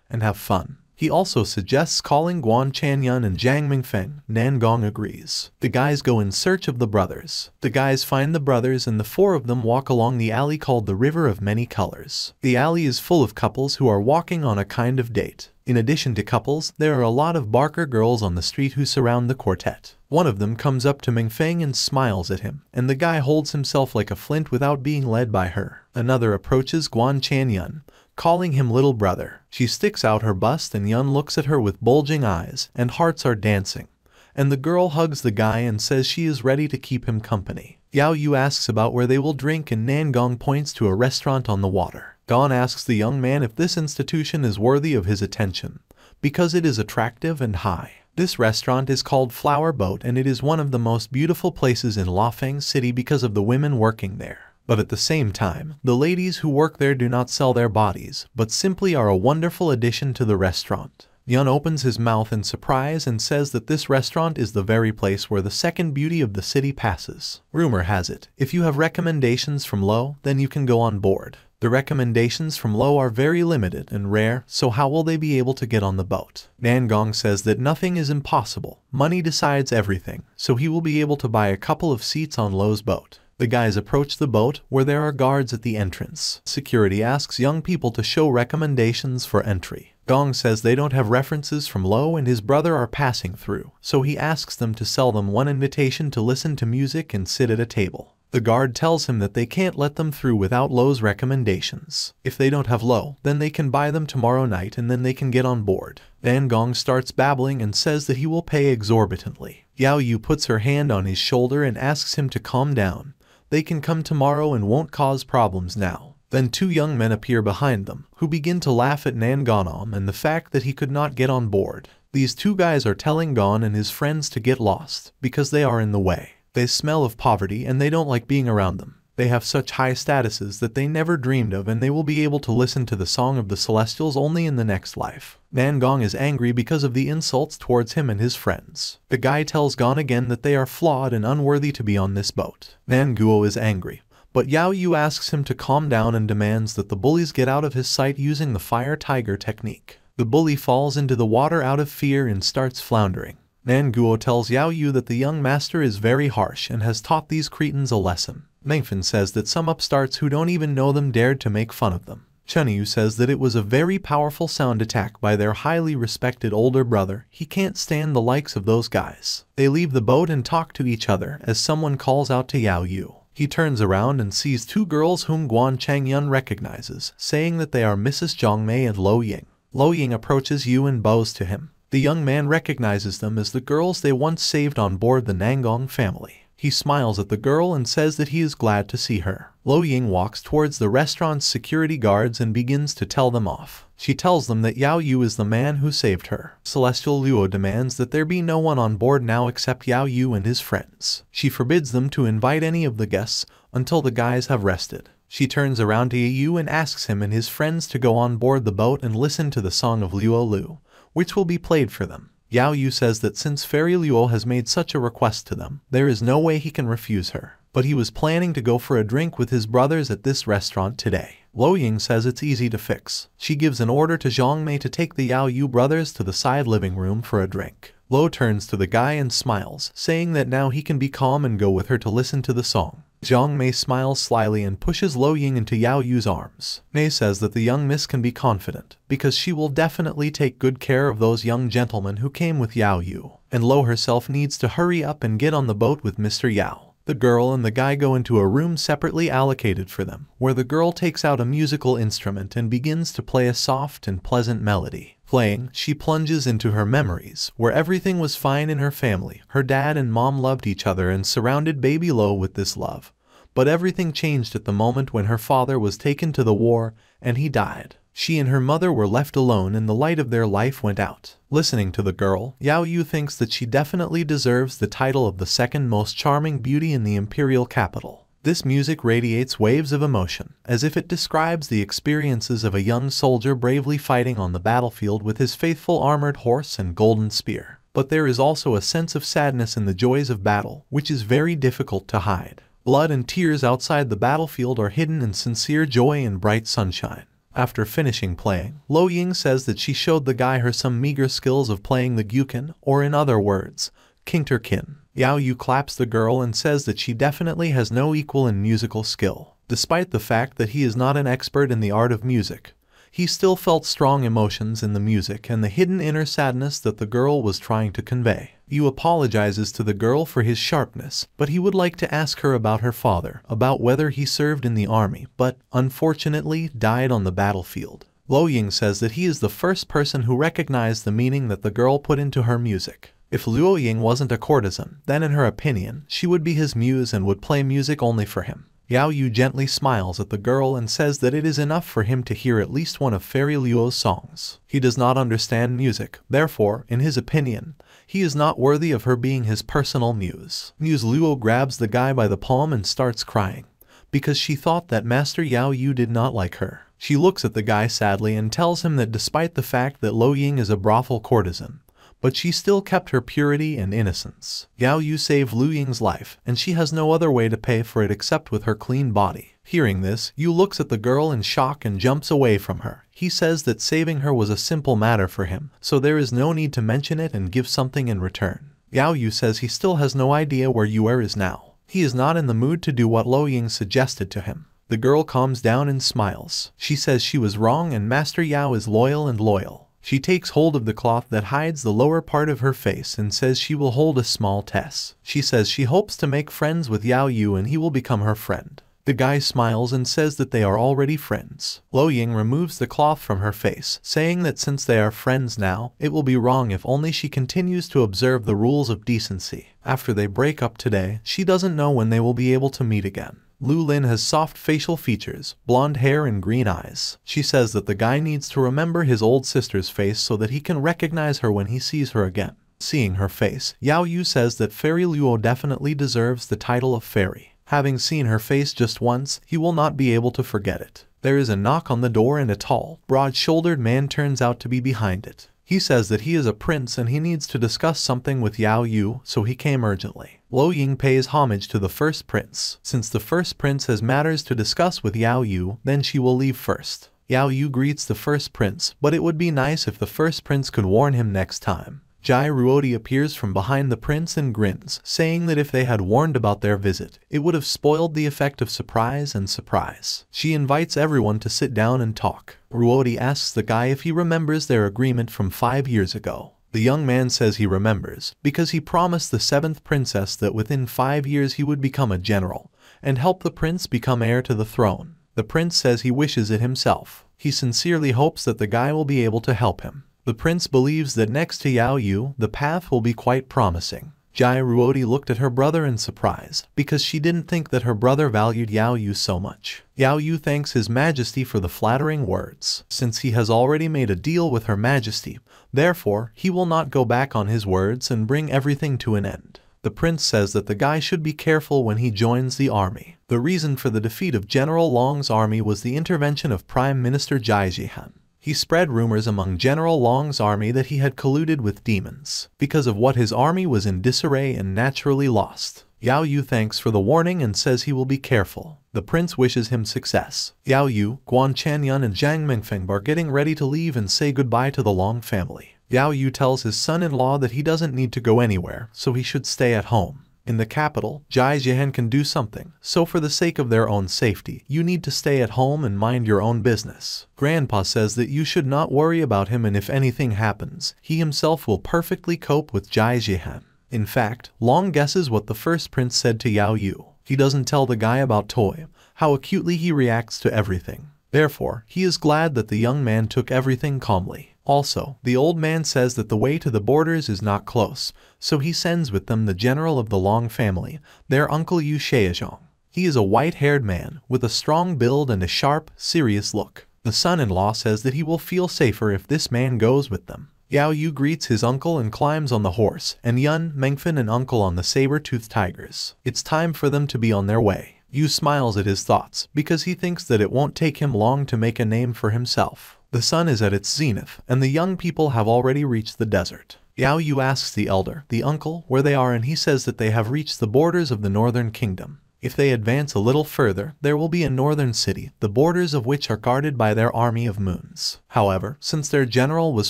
and have fun. He also suggests calling Guan Chanyun and Zhang Mingfeng. Nangong agrees. The guys go in search of the brothers. The guys find the brothers and the four of them walk along the alley called the River of Many Colors. The alley is full of couples who are walking on a kind of date. In addition to couples, there are a lot of Barker girls on the street who surround the quartet. One of them comes up to Mingfeng and smiles at him, and the guy holds himself like a flint without being led by her. Another approaches Guan Chanyun, calling him little brother. She sticks out her bust and Yun looks at her with bulging eyes, and hearts are dancing. And the girl hugs the guy and says she is ready to keep him company. Yao Yue asks about where they will drink and Nangong points to a restaurant on the water. Gon asks the young man if this institution is worthy of his attention, because it is attractive and high. This restaurant is called Flower Boat and it is one of the most beautiful places in Lafeng City because of the women working there. But at the same time, the ladies who work there do not sell their bodies, but simply are a wonderful addition to the restaurant. Yun opens his mouth in surprise and says that this restaurant is the very place where the second beauty of the city passes. Rumor has it, if you have recommendations from Lo, then you can go on board. The recommendations from Lo are very limited and rare, so how will they be able to get on the boat? Nangong says that nothing is impossible. Money decides everything, so he will be able to buy a couple of seats on Lo's boat. The guys approach the boat, where there are guards at the entrance. Security asks young people to show recommendations for entry. Gong says they don't have references from Lo and his brother are passing through, so he asks them to sell them one invitation to listen to music and sit at a table. The guard tells him that they can't let them through without Lo's recommendations. If they don't have Lo, then they can buy them tomorrow night and then they can get on board. Then Gong starts babbling and says that he will pay exorbitantly. Yao Yue puts her hand on his shoulder and asks him to calm down. They can come tomorrow and won't cause problems now. Then two young men appear behind them, who begin to laugh at Nangonom and the fact that he could not get on board. These two guys are telling Gon and his friends to get lost, because they are in the way. They smell of poverty and they don't like being around them. They have such high statuses that they never dreamed of, and they will be able to listen to the song of the Celestials only in the next life. Nangong is angry because of the insults towards him and his friends. The guy tells Gon again that they are flawed and unworthy to be on this boat. Nanguo is angry, but Yao Yue asks him to calm down and demands that the bullies get out of his sight using the fire tiger technique. The bully falls into the water out of fear and starts floundering. Nanguo tells Yao Yue that the young master is very harsh and has taught these cretins a lesson. Mengfen says that some upstarts who don't even know them dared to make fun of them. Chunyu says that it was a very powerful sound attack by their highly respected older brother. He can't stand the likes of those guys. They leave the boat and talk to each other as someone calls out to Yao Yue. He turns around and sees two girls whom Guan Changyun recognizes, saying that they are Mrs. Zhongmei and Lo Ying. Lo Ying approaches Yu and bows to him. The young man recognizes them as the girls they once saved on board the Nangong family. He smiles at the girl and says that he is glad to see her. Lo Ying walks towards the restaurant's security guards and begins to tell them off. She tells them that Yao Yue is the man who saved her. Celestial Luo demands that there be no one on board now except Yao Yue and his friends. She forbids them to invite any of the guests until the guys have rested. She turns around to Yu and asks him and his friends to go on board the boat and listen to the song of Luo Lu, which will be played for them. Yao Yue says that since Fairy Luo has made such a request to them, there is no way he can refuse her. But he was planning to go for a drink with his brothers at this restaurant today. Lo Ying says it's easy to fix. She gives an order to Zhang Mei to take the Yao Yue brothers to the side living room for a drink. Lo turns to the guy and smiles, saying that now he can be calm and go with her to listen to the song. Zhang Mei smiles slyly and pushes Lo Ying into Yao Yue's arms. Mei says that the young miss can be confident, because she will definitely take good care of those young gentlemen who came with Yao Yue. And Lo herself needs to hurry up and get on the boat with Mr. Yao. The girl and the guy go into a room separately allocated for them, where the girl takes out a musical instrument and begins to play a soft and pleasant melody. Playing, she plunges into her memories, where everything was fine in her family. Her dad and mom loved each other and surrounded baby Lo with this love. But everything changed at the moment when her father was taken to the war and he died. She and her mother were left alone and the light of their life went out. Listening to the girl, Yao Yue thinks that she definitely deserves the title of the second most charming beauty in the imperial capital. This music radiates waves of emotion, as if it describes the experiences of a young soldier bravely fighting on the battlefield with his faithful armored horse and golden spear. But there is also a sense of sadness in the joys of battle, which is very difficult to hide. Blood and tears outside the battlefield are hidden in sincere joy and bright sunshine. After finishing playing, Lo Ying says that she showed the guy her some meager skills of playing the gyukin, or in other words, Kingterkin. Yao Yue claps the girl and says that she definitely has no equal in musical skill. Despite the fact that he is not an expert in the art of music, he still felt strong emotions in the music and the hidden inner sadness that the girl was trying to convey. Yu apologizes to the girl for his sharpness, but he would like to ask her about her father, about whether he served in the army, but, unfortunately, died on the battlefield. Lo Ying says that he is the first person who recognized the meaning that the girl put into her music. If Luo Ying wasn't a courtesan, then in her opinion, she would be his muse and would play music only for him. Yao Yue gently smiles at the girl and says that it is enough for him to hear at least one of Fairy Luo's songs. He does not understand music, therefore, in his opinion, he is not worthy of her being his personal muse. Muse Luo grabs the guy by the palm and starts crying, because she thought that Master Yao Yue did not like her. She looks at the guy sadly and tells him that despite the fact that Lo Ying is a brothel courtesan, but she still kept her purity and innocence. Yao Yue saved Lu Ying's life, and she has no other way to pay for it except with her clean body. Hearing this, Yu looks at the girl in shock and jumps away from her. He says that saving her was a simple matter for him, so there is no need to mention it and give something in return. Yao Yue says he still has no idea where Yue is now. He is not in the mood to do what Lo Ying suggested to him. The girl calms down and smiles. She says she was wrong and Master Yao is loyal and loyal. She takes hold of the cloth that hides the lower part of her face and says she will hold a small test. She says she hopes to make friends with Yao Yue and he will become her friend. The guy smiles and says that they are already friends. Lo Ying removes the cloth from her face, saying that since they are friends now, it will be wrong if only she continues to observe the rules of decency. After they break up today, she doesn't know when they will be able to meet again. Lu Lin has soft facial features, blonde hair and green eyes. She says that the guy needs to remember his old sister's face so that he can recognize her when he sees her again. Seeing her face, Yao Yue says that Fairy Luo definitely deserves the title of fairy. Having seen her face just once, he will not be able to forget it. There is a knock on the door and a tall, broad-shouldered man turns out to be behind it. He says that he is a prince and he needs to discuss something with Yao Yue, so he came urgently. Lo Ying pays homage to the first prince. Since the first prince has matters to discuss with Yao Yue, then she will leave first. Yao Yue greets the first prince, but it would be nice if the first prince could warn him next time. Jai Ruodi appears from behind the prince and grins, saying that if they had warned about their visit, it would have spoiled the effect of surprise and surprise. She invites everyone to sit down and talk. Ruodi asks the guy if he remembers their agreement from 5 years ago. The young man says he remembers, because he promised the 7th princess that within 5 years he would become a general, and help the prince become heir to the throne. The prince says he wishes it himself. He sincerely hopes that the guy will be able to help him. The prince believes that next to Yao Yue, the path will be quite promising. Jai Ruodi looked at her brother in surprise, because she didn't think that her brother valued Yao Yue so much. Yao Yue thanks His Majesty for the flattering words. Since he has already made a deal with Her Majesty, therefore, he will not go back on his words and bring everything to an end. The prince says that the guy should be careful when he joins the army. The reason for the defeat of General Long's army was the intervention of Prime Minister Jai Jihan. He spread rumors among General Long's army that he had colluded with demons, because of what his army was in disarray and naturally lost. Yao Yue thanks for the warning and says he will be careful. The prince wishes him success. Yao Yue, Guan Chanyun and Zhang Mingfeng are getting ready to leave and say goodbye to the Long family. Yao Yue tells his son-in-law that he doesn't need to go anywhere, so he should stay at home. In the capital, Jai Jihan can do something, so for the sake of their own safety, you need to stay at home and mind your own business. Grandpa says that you should not worry about him and if anything happens, he himself will perfectly cope with Jai Jihan. In fact, Long guesses what the first prince said to Yao Yue. He doesn't tell the guy about Toy, how acutely he reacts to everything. Therefore, he is glad that the young man took everything calmly. Also, the old man says that the way to the borders is not close, so he sends with them the general of the Long family, their uncle Yu Sheizhong. He is a white-haired man, with a strong build and a sharp, serious look. The son-in-law says that he will feel safer if this man goes with them. Yao Yue greets his uncle and climbs on the horse, and Yun, Mengfen and uncle on the saber-toothed tigers. It's time for them to be on their way. Yu smiles at his thoughts, because he thinks that it won't take him long to make a name for himself. The sun is at its zenith, and the young people have already reached the desert. Yao Yue asks the elder, the uncle, where they are and he says that they have reached the borders of the northern kingdom. If they advance a little further, there will be a northern city, the borders of which are guarded by their army of moons. However, since their general was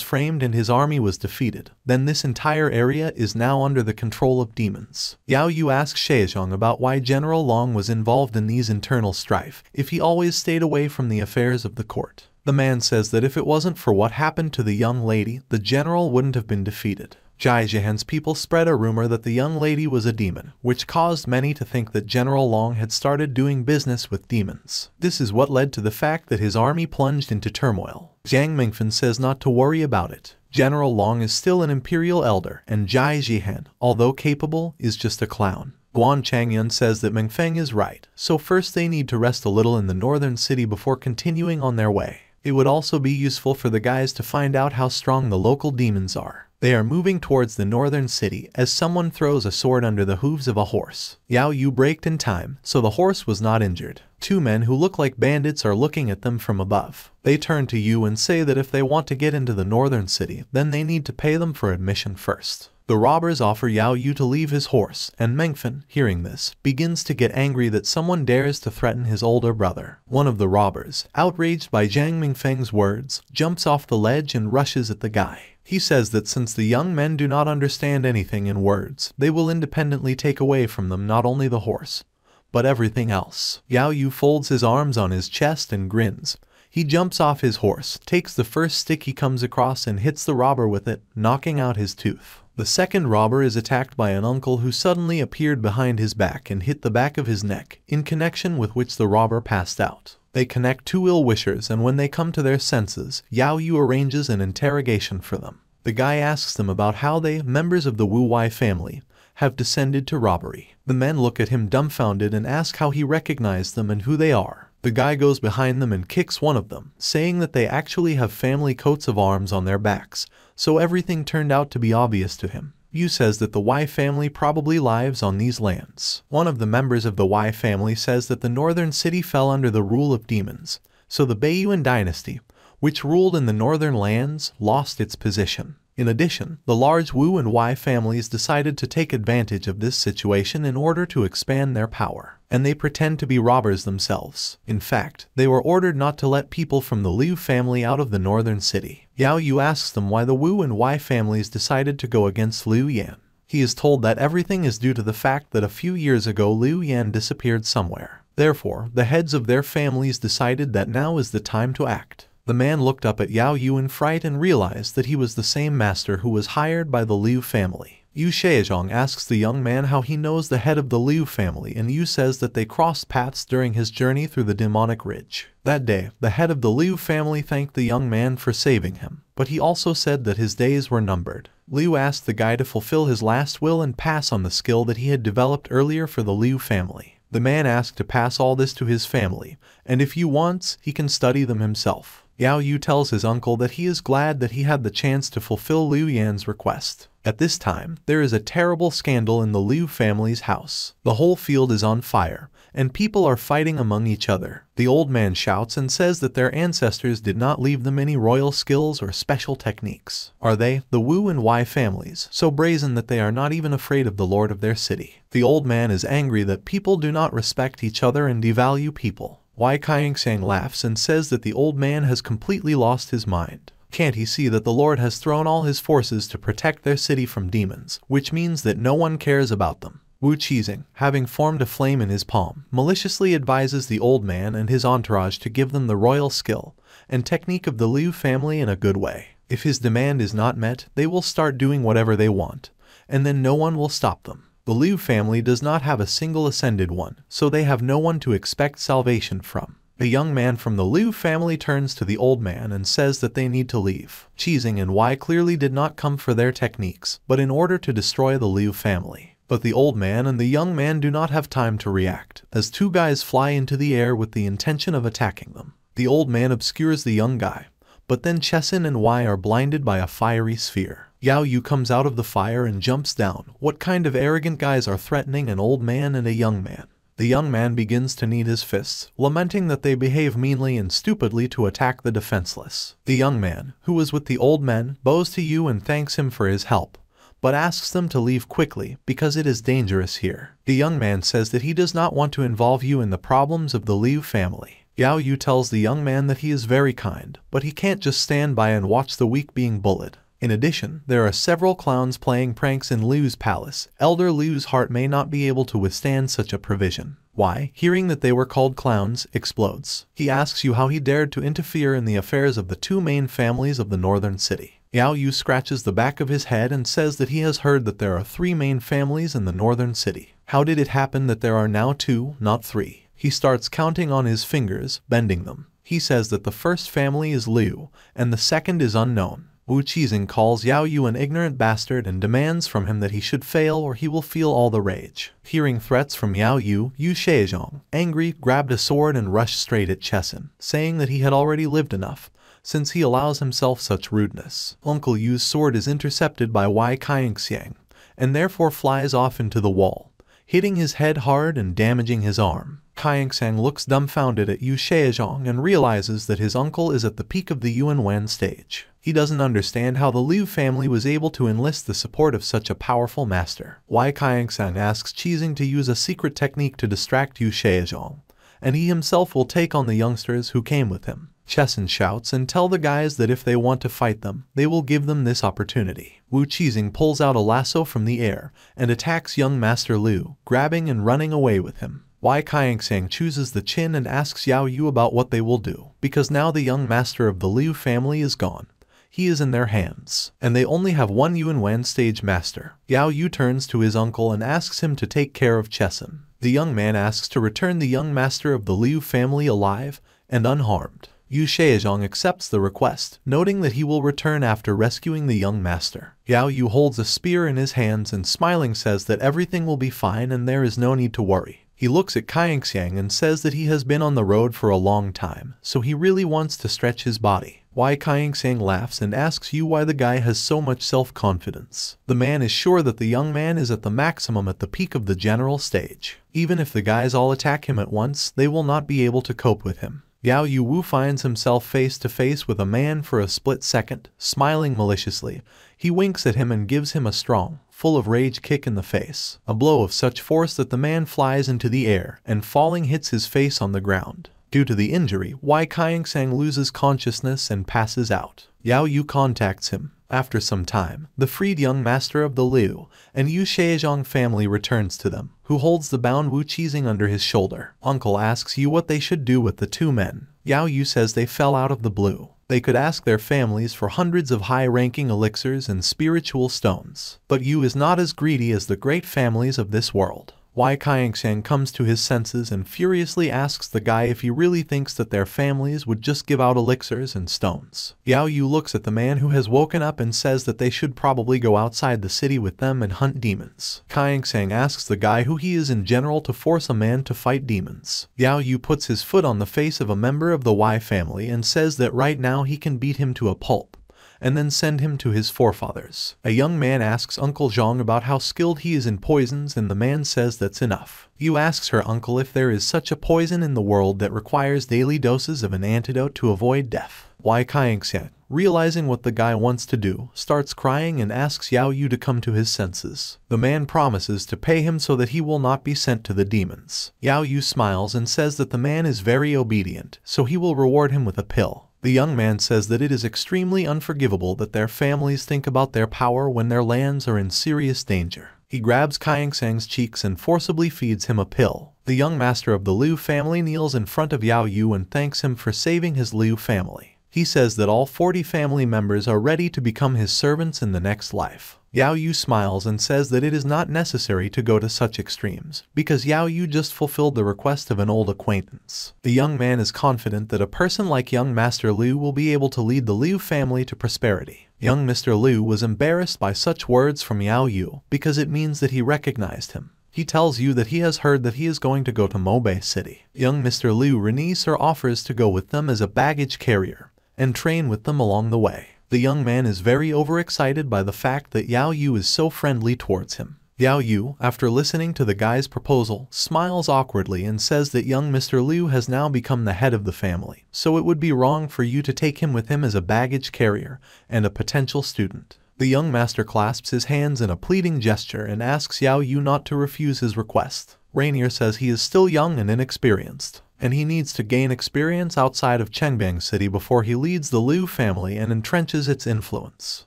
framed and his army was defeated, then this entire area is now under the control of demons. Yao Yue asks Sheizhong about why General Long was involved in these internal strife, if he always stayed away from the affairs of the court. The man says that if it wasn't for what happened to the young lady, the general wouldn't have been defeated. Jai Jihan's people spread a rumor that the young lady was a demon, which caused many to think that General Long had started doing business with demons. This is what led to the fact that his army plunged into turmoil. Zhang Mingfen says not to worry about it. General Long is still an imperial elder, and Jai Jihan, although capable, is just a clown. Guan Changyun says that Mengfeng is right, so first they need to rest a little in the northern city before continuing on their way. It would also be useful for the guys to find out how strong the local demons are. They are moving towards the northern city as someone throws a sword under the hooves of a horse. Yao Yue braked in time, so the horse was not injured. Two men who look like bandits are looking at them from above. They turn to Yu and say that if they want to get into the northern city, then they need to pay them for admission first. The robbers offer Yao Yue to leave his horse, and Mengfen, hearing this, begins to get angry that someone dares to threaten his older brother. One of the robbers, outraged by Zhang Mingfeng's words, jumps off the ledge and rushes at the guy. He says that since the young men do not understand anything in words, they will independently take away from them not only the horse, but everything else. Yao Yue folds his arms on his chest and grins. He jumps off his horse, takes the first stick he comes across and hits the robber with it, knocking out his tooth. The second robber is attacked by an uncle who suddenly appeared behind his back and hit the back of his neck, in connection with which the robber passed out. They connect two ill-wishers, and when they come to their senses, Yao Yue arranges an interrogation for them. The guy asks them about how they, members of the Wu Wei family, have descended to robbery. The men look at him dumbfounded and ask how he recognized them and who they are. The guy goes behind them and kicks one of them, saying that they actually have family coats of arms on their backs, so everything turned out to be obvious to him. Yu says that the Wei family probably lives on these lands. One of the members of the Wei family says that the northern city fell under the rule of demons, so the Baiyuan dynasty, which ruled in the northern lands, lost its position. In addition, the large Wu and Wei families decided to take advantage of this situation in order to expand their power, and they pretend to be robbers themselves. In fact, they were ordered not to let people from the Liu family out of the northern city. Yao Yue asks them why the Wu and Wei families decided to go against Liu Yan. He is told that everything is due to the fact that a few years ago Liu Yan disappeared somewhere. Therefore, the heads of their families decided that now is the time to act. The man looked up at Yao Yue in fright and realized that he was the same master who was hired by the Liu family. Yu Shaozhong asks the young man how he knows the head of the Liu family, and Yu says that they crossed paths during his journey through the demonic ridge. That day, the head of the Liu family thanked the young man for saving him, but he also said that his days were numbered. Liu asked the guy to fulfill his last will and pass on the skill that he had developed earlier for the Liu family. The man asked to pass all this to his family, and if Yu wants, he can study them himself. Yao Yue tells his uncle that he is glad that he had the chance to fulfill Liu Yan's request. At this time, there is a terrible scandal in the Liu family's house. The whole field is on fire, and people are fighting among each other. The old man shouts and says that their ancestors did not leave them any royal skills or special techniques. Are they, the Wu and Wei families, so brazen that they are not even afraid of the lord of their city? The old man is angry that people do not respect each other and devalue people. Wei Kaingsang laughs and says that the old man has completely lost his mind. Can't he see that the Lord has thrown all his forces to protect their city from demons, which means that no one cares about them? Wu Qizing, having formed a flame in his palm, maliciously advises the old man and his entourage to give them the royal skill and technique of the Liu family in a good way. If his demand is not met, they will start doing whatever they want, and then no one will stop them. The Liu family does not have a single ascended one, so they have no one to expect salvation from. A young man from the Liu family turns to the old man and says that they need to leave. Qizing and Wei clearly did not come for their techniques, but in order to destroy the Liu family. But the old man and the young man do not have time to react, as two guys fly into the air with the intention of attacking them. The old man obscures the young guy, but then Chesin and Wei are blinded by a fiery sphere. Yao Yue comes out of the fire and jumps down. What kind of arrogant guys are threatening an old man and a young man? The young man begins to knead his fists, lamenting that they behave meanly and stupidly to attack the defenseless. The young man, who was with the old men, bows to Yu and thanks him for his help, but asks them to leave quickly because it is dangerous here. The young man says that he does not want to involve Yu in the problems of the Liu family. Yao Yue tells the young man that he is very kind, but he can't just stand by and watch the weak being bullied. In addition, there are several clowns playing pranks in Liu's palace. Elder Liu's heart may not be able to withstand such a provision. Wei, hearing that they were called clowns, explodes. He asks Yu how he dared to interfere in the affairs of the two main families of the northern city. Yao Yue scratches the back of his head and says that he has heard that there are three main families in the northern city. How did it happen that there are now two, not three? He starts counting on his fingers, bending them. He says that the first family is Liu, and the second is unknown. Wu Qizing calls Yao Yue an ignorant bastard and demands from him that he should fail or he will feel all the rage. Hearing threats from Yao Yue, Yu Shaozhong, angry, grabbed a sword and rushed straight at Chesin, saying that he had already lived enough, since he allows himself such rudeness. Uncle Yu's sword is intercepted by Wei Kaingsang, and therefore flies off into the wall. hitting his head hard and damaging his arm. Kaingsang looks dumbfounded at Yu Shaozhong and realizes that his uncle is at the peak of the Yuan stage. He doesn't understand how the Liu family was able to enlist the support of such a powerful master. Why Kaingsang asks Qizing to use a secret technique to distract Yu Shaozhong, and he himself will take on the youngsters who came with him. Chessen shouts and tell the guys that if they want to fight them, they will give them this opportunity. Wu Qizing pulls out a lasso from the air and attacks young Master Liu, grabbing and running away with him. Why Kaingsang chooses the Qin and asks Yao Yue about what they will do, because now the young master of the Liu family is gone. He is in their hands, and they only have one Yuan stage master. Yao Yue turns to his uncle and asks him to take care of Chessen. The young man asks to return the young master of the Liu family alive and unharmed. Yu Shaozhong accepts the request, noting that he will return after rescuing the young master. Yao Yue holds a spear in his hands and smiling says that everything will be fine and there is no need to worry. He looks at Kaingsang and says that he has been on the road for a long time, so he really wants to stretch his body. Why Kaingsang laughs and asks Yu why the guy has so much self-confidence. The man is sure that the young man is at the maximum at the peak of the general stage. Even if the guys all attack him at once, they will not be able to cope with him. Yao Yue finds himself face to face with a man for a split second, smiling maliciously. He winks at him and gives him a strong, full of rage kick in the face. A blow of such force that the man flies into the air and falling hits his face on the ground. Due to the injury, Wai Kaingsang loses consciousness and passes out. Yao Yue contacts him. After some time, the freed young master of the Liu and Yu Shaozhong family returns to them, who holds the bound Wu Qizing under his shoulder. Uncle asks Yu what they should do with the two men. Yao Yue says they fell out of the blue. They could ask their families for hundreds of high-ranking elixirs and spiritual stones. But Yu is not as greedy as the great families of this world. Wai Kaingsang comes to his senses and furiously asks the guy if he really thinks that their families would just give out elixirs and stones. Yao Yue looks at the man who has woken up and says that they should probably go outside the city with them and hunt demons. Kaingsang asks the guy who he is in general to force a man to fight demons. Yao Yue puts his foot on the face of a member of the Wai family and says that right now he can beat him to a pulp, and then send him to his forefathers. A young man asks Uncle Zhang about how skilled he is in poisons and the man says that's enough. Yu asks her uncle if there is such a poison in the world that requires daily doses of an antidote to avoid death. Wai Kaingsang, realizing what the guy wants to do, starts crying and asks Yao Yue to come to his senses. The man promises to pay him so that he will not be sent to the demons. Yao Yue smiles and says that the man is very obedient, so he will reward him with a pill. The young man says that it is extremely unforgivable that their families think about their power when their lands are in serious danger. He grabs Kaingsang's cheeks and forcibly feeds him a pill. The young master of the Liu family kneels in front of Yao Yue and thanks him for saving his Liu family. He says that all 40 family members are ready to become his servants in the next life. Yao Yue smiles and says that it is not necessary to go to such extremes, because Yao Yue just fulfilled the request of an old acquaintance. The young man is confident that a person like young Master Liu will be able to lead the Liu family to prosperity. Young Mr. Liu was embarrassed by such words from Yao Yue, because it means that he recognized him. He tells Yu that he has heard that he is going to go to Mobei City. Young Mr. Liu releases or offers to go with them as a baggage carrier, and train with them along the way. The young man is very overexcited by the fact that Yao Yue is so friendly towards him. Yao Yue, after listening to the guy's proposal, smiles awkwardly and says that young Mr. Liu has now become the head of the family, so it would be wrong for you to take him with him as a baggage carrier and a potential student. The young master clasps his hands in a pleading gesture and asks Yao Yue not to refuse his request. Rainier says he is still young and inexperienced, and he needs to gain experience outside of Chengbang City before he leads the Liu family and entrenches its influence.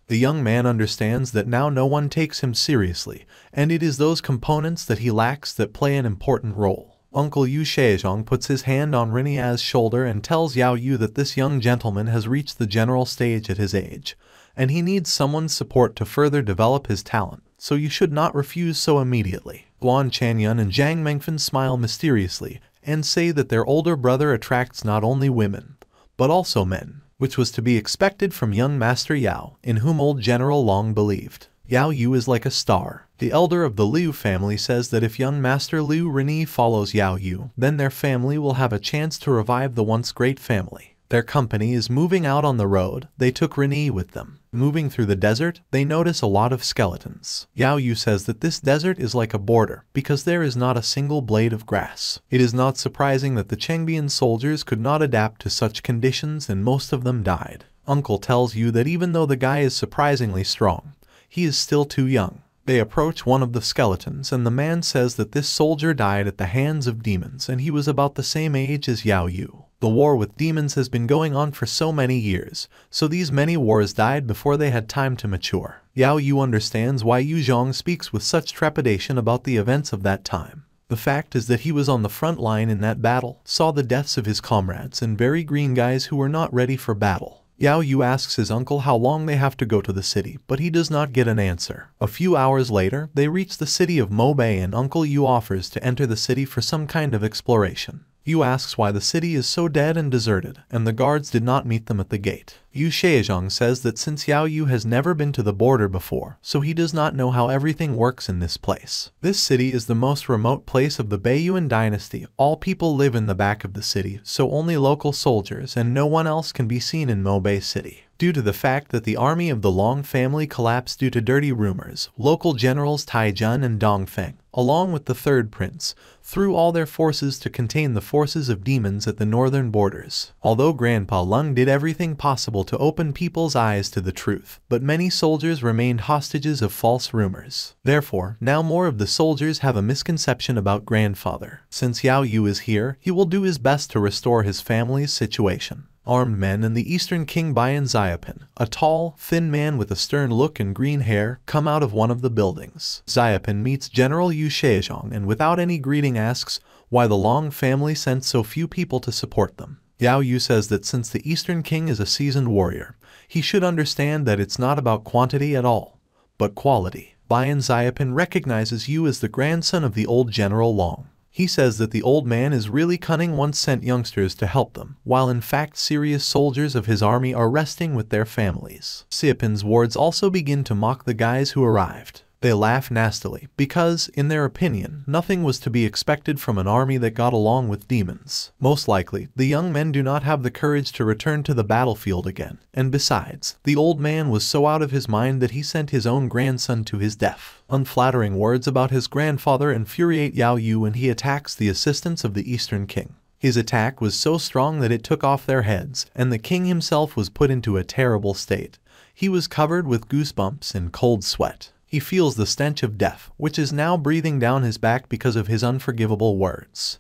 The young man understands that now no one takes him seriously, and it is those components that he lacks that play an important role. Uncle Yu Shaozhong puts his hand on Rinia's shoulder and tells Yao Yue that this young gentleman has reached the general stage at his age, and he needs someone's support to further develop his talent, so you should not refuse so immediately. Guan Chanyun and Zhang Mengfen smile mysteriously and say that their older brother attracts not only women, but also men, which was to be expected from young Master Yao, in whom old General Long believed. Yao Yue is like a star. The elder of the Liu family says that if young Master Liu Rini follows Yao Yue, then their family will have a chance to revive the once great family. Their company is moving out on the road. They took Rini with them. Moving through the desert, they notice a lot of skeletons. Yao Yue says that this desert is like a border because there is not a single blade of grass. It is not surprising that the Chengbian soldiers could not adapt to such conditions and most of them died. Uncle tells you that even though the guy is surprisingly strong, he is still too young. They approach one of the skeletons and the man says that this soldier died at the hands of demons and he was about the same age as Yao Yue. The war with demons has been going on for so many years, so these many wars died before they had time to mature. Yao Yue understands why Yu Zhong speaks with such trepidation about the events of that time. The fact is that he was on the front line in that battle, saw the deaths of his comrades and very green guys who were not ready for battle. Yao Yue asks his uncle how long they have to go to the city, but he does not get an answer. A few hours later, they reach the city of Mobei and Uncle Yu offers to enter the city for some kind of exploration. Yu asks why the city is so dead and deserted, and the guards did not meet them at the gate. Yu Shaozhong says that since Yao Yue has never been to the border before, so he does not know how everything works in this place. This city is the most remote place of the Baiyuan dynasty. All people live in the back of the city, so only local soldiers and no one else can be seen in Mobei City. Due to the fact that the army of the Long family collapsed due to dirty rumors, local generals Taijun and Dongfeng, along with the third prince, threw all their forces to contain the forces of demons at the northern borders. Although Grandpa Lung did everything possible to open people's eyes to the truth, but many soldiers remained hostages of false rumors. Therefore, now more of the soldiers have a misconception about grandfather. Since Yao Yue is here, he will do his best to restore his family's situation. Armed men and the Eastern King Bayan Xiaopin, a tall, thin man with a stern look and green hair, come out of one of the buildings. Xiaopin meets General Yu Shaozhong and without any greeting asks why the Long family sent so few people to support them. Yao Yue says that since the Eastern King is a seasoned warrior, he should understand that it's not about quantity at all, but quality. Bayan Xiaopin recognizes Yu as the grandson of the old General Long. He says that the old man is really cunning, once sent youngsters to help them, while in fact serious soldiers of his army are resting with their families. Xiaopin's wards also begin to mock the guys who arrived. They laugh nastily, because, in their opinion, nothing was to be expected from an army that got along with demons. Most likely, the young men do not have the courage to return to the battlefield again, and besides, the old man was so out of his mind that he sent his own grandson to his death. Unflattering words about his grandfather infuriate Yao Yue and he attacks the assistants of the Eastern King. His attack was so strong that it took off their heads, and the king himself was put into a terrible state. He was covered with goosebumps and cold sweat. He feels the stench of death, which is now breathing down his back because of his unforgivable words.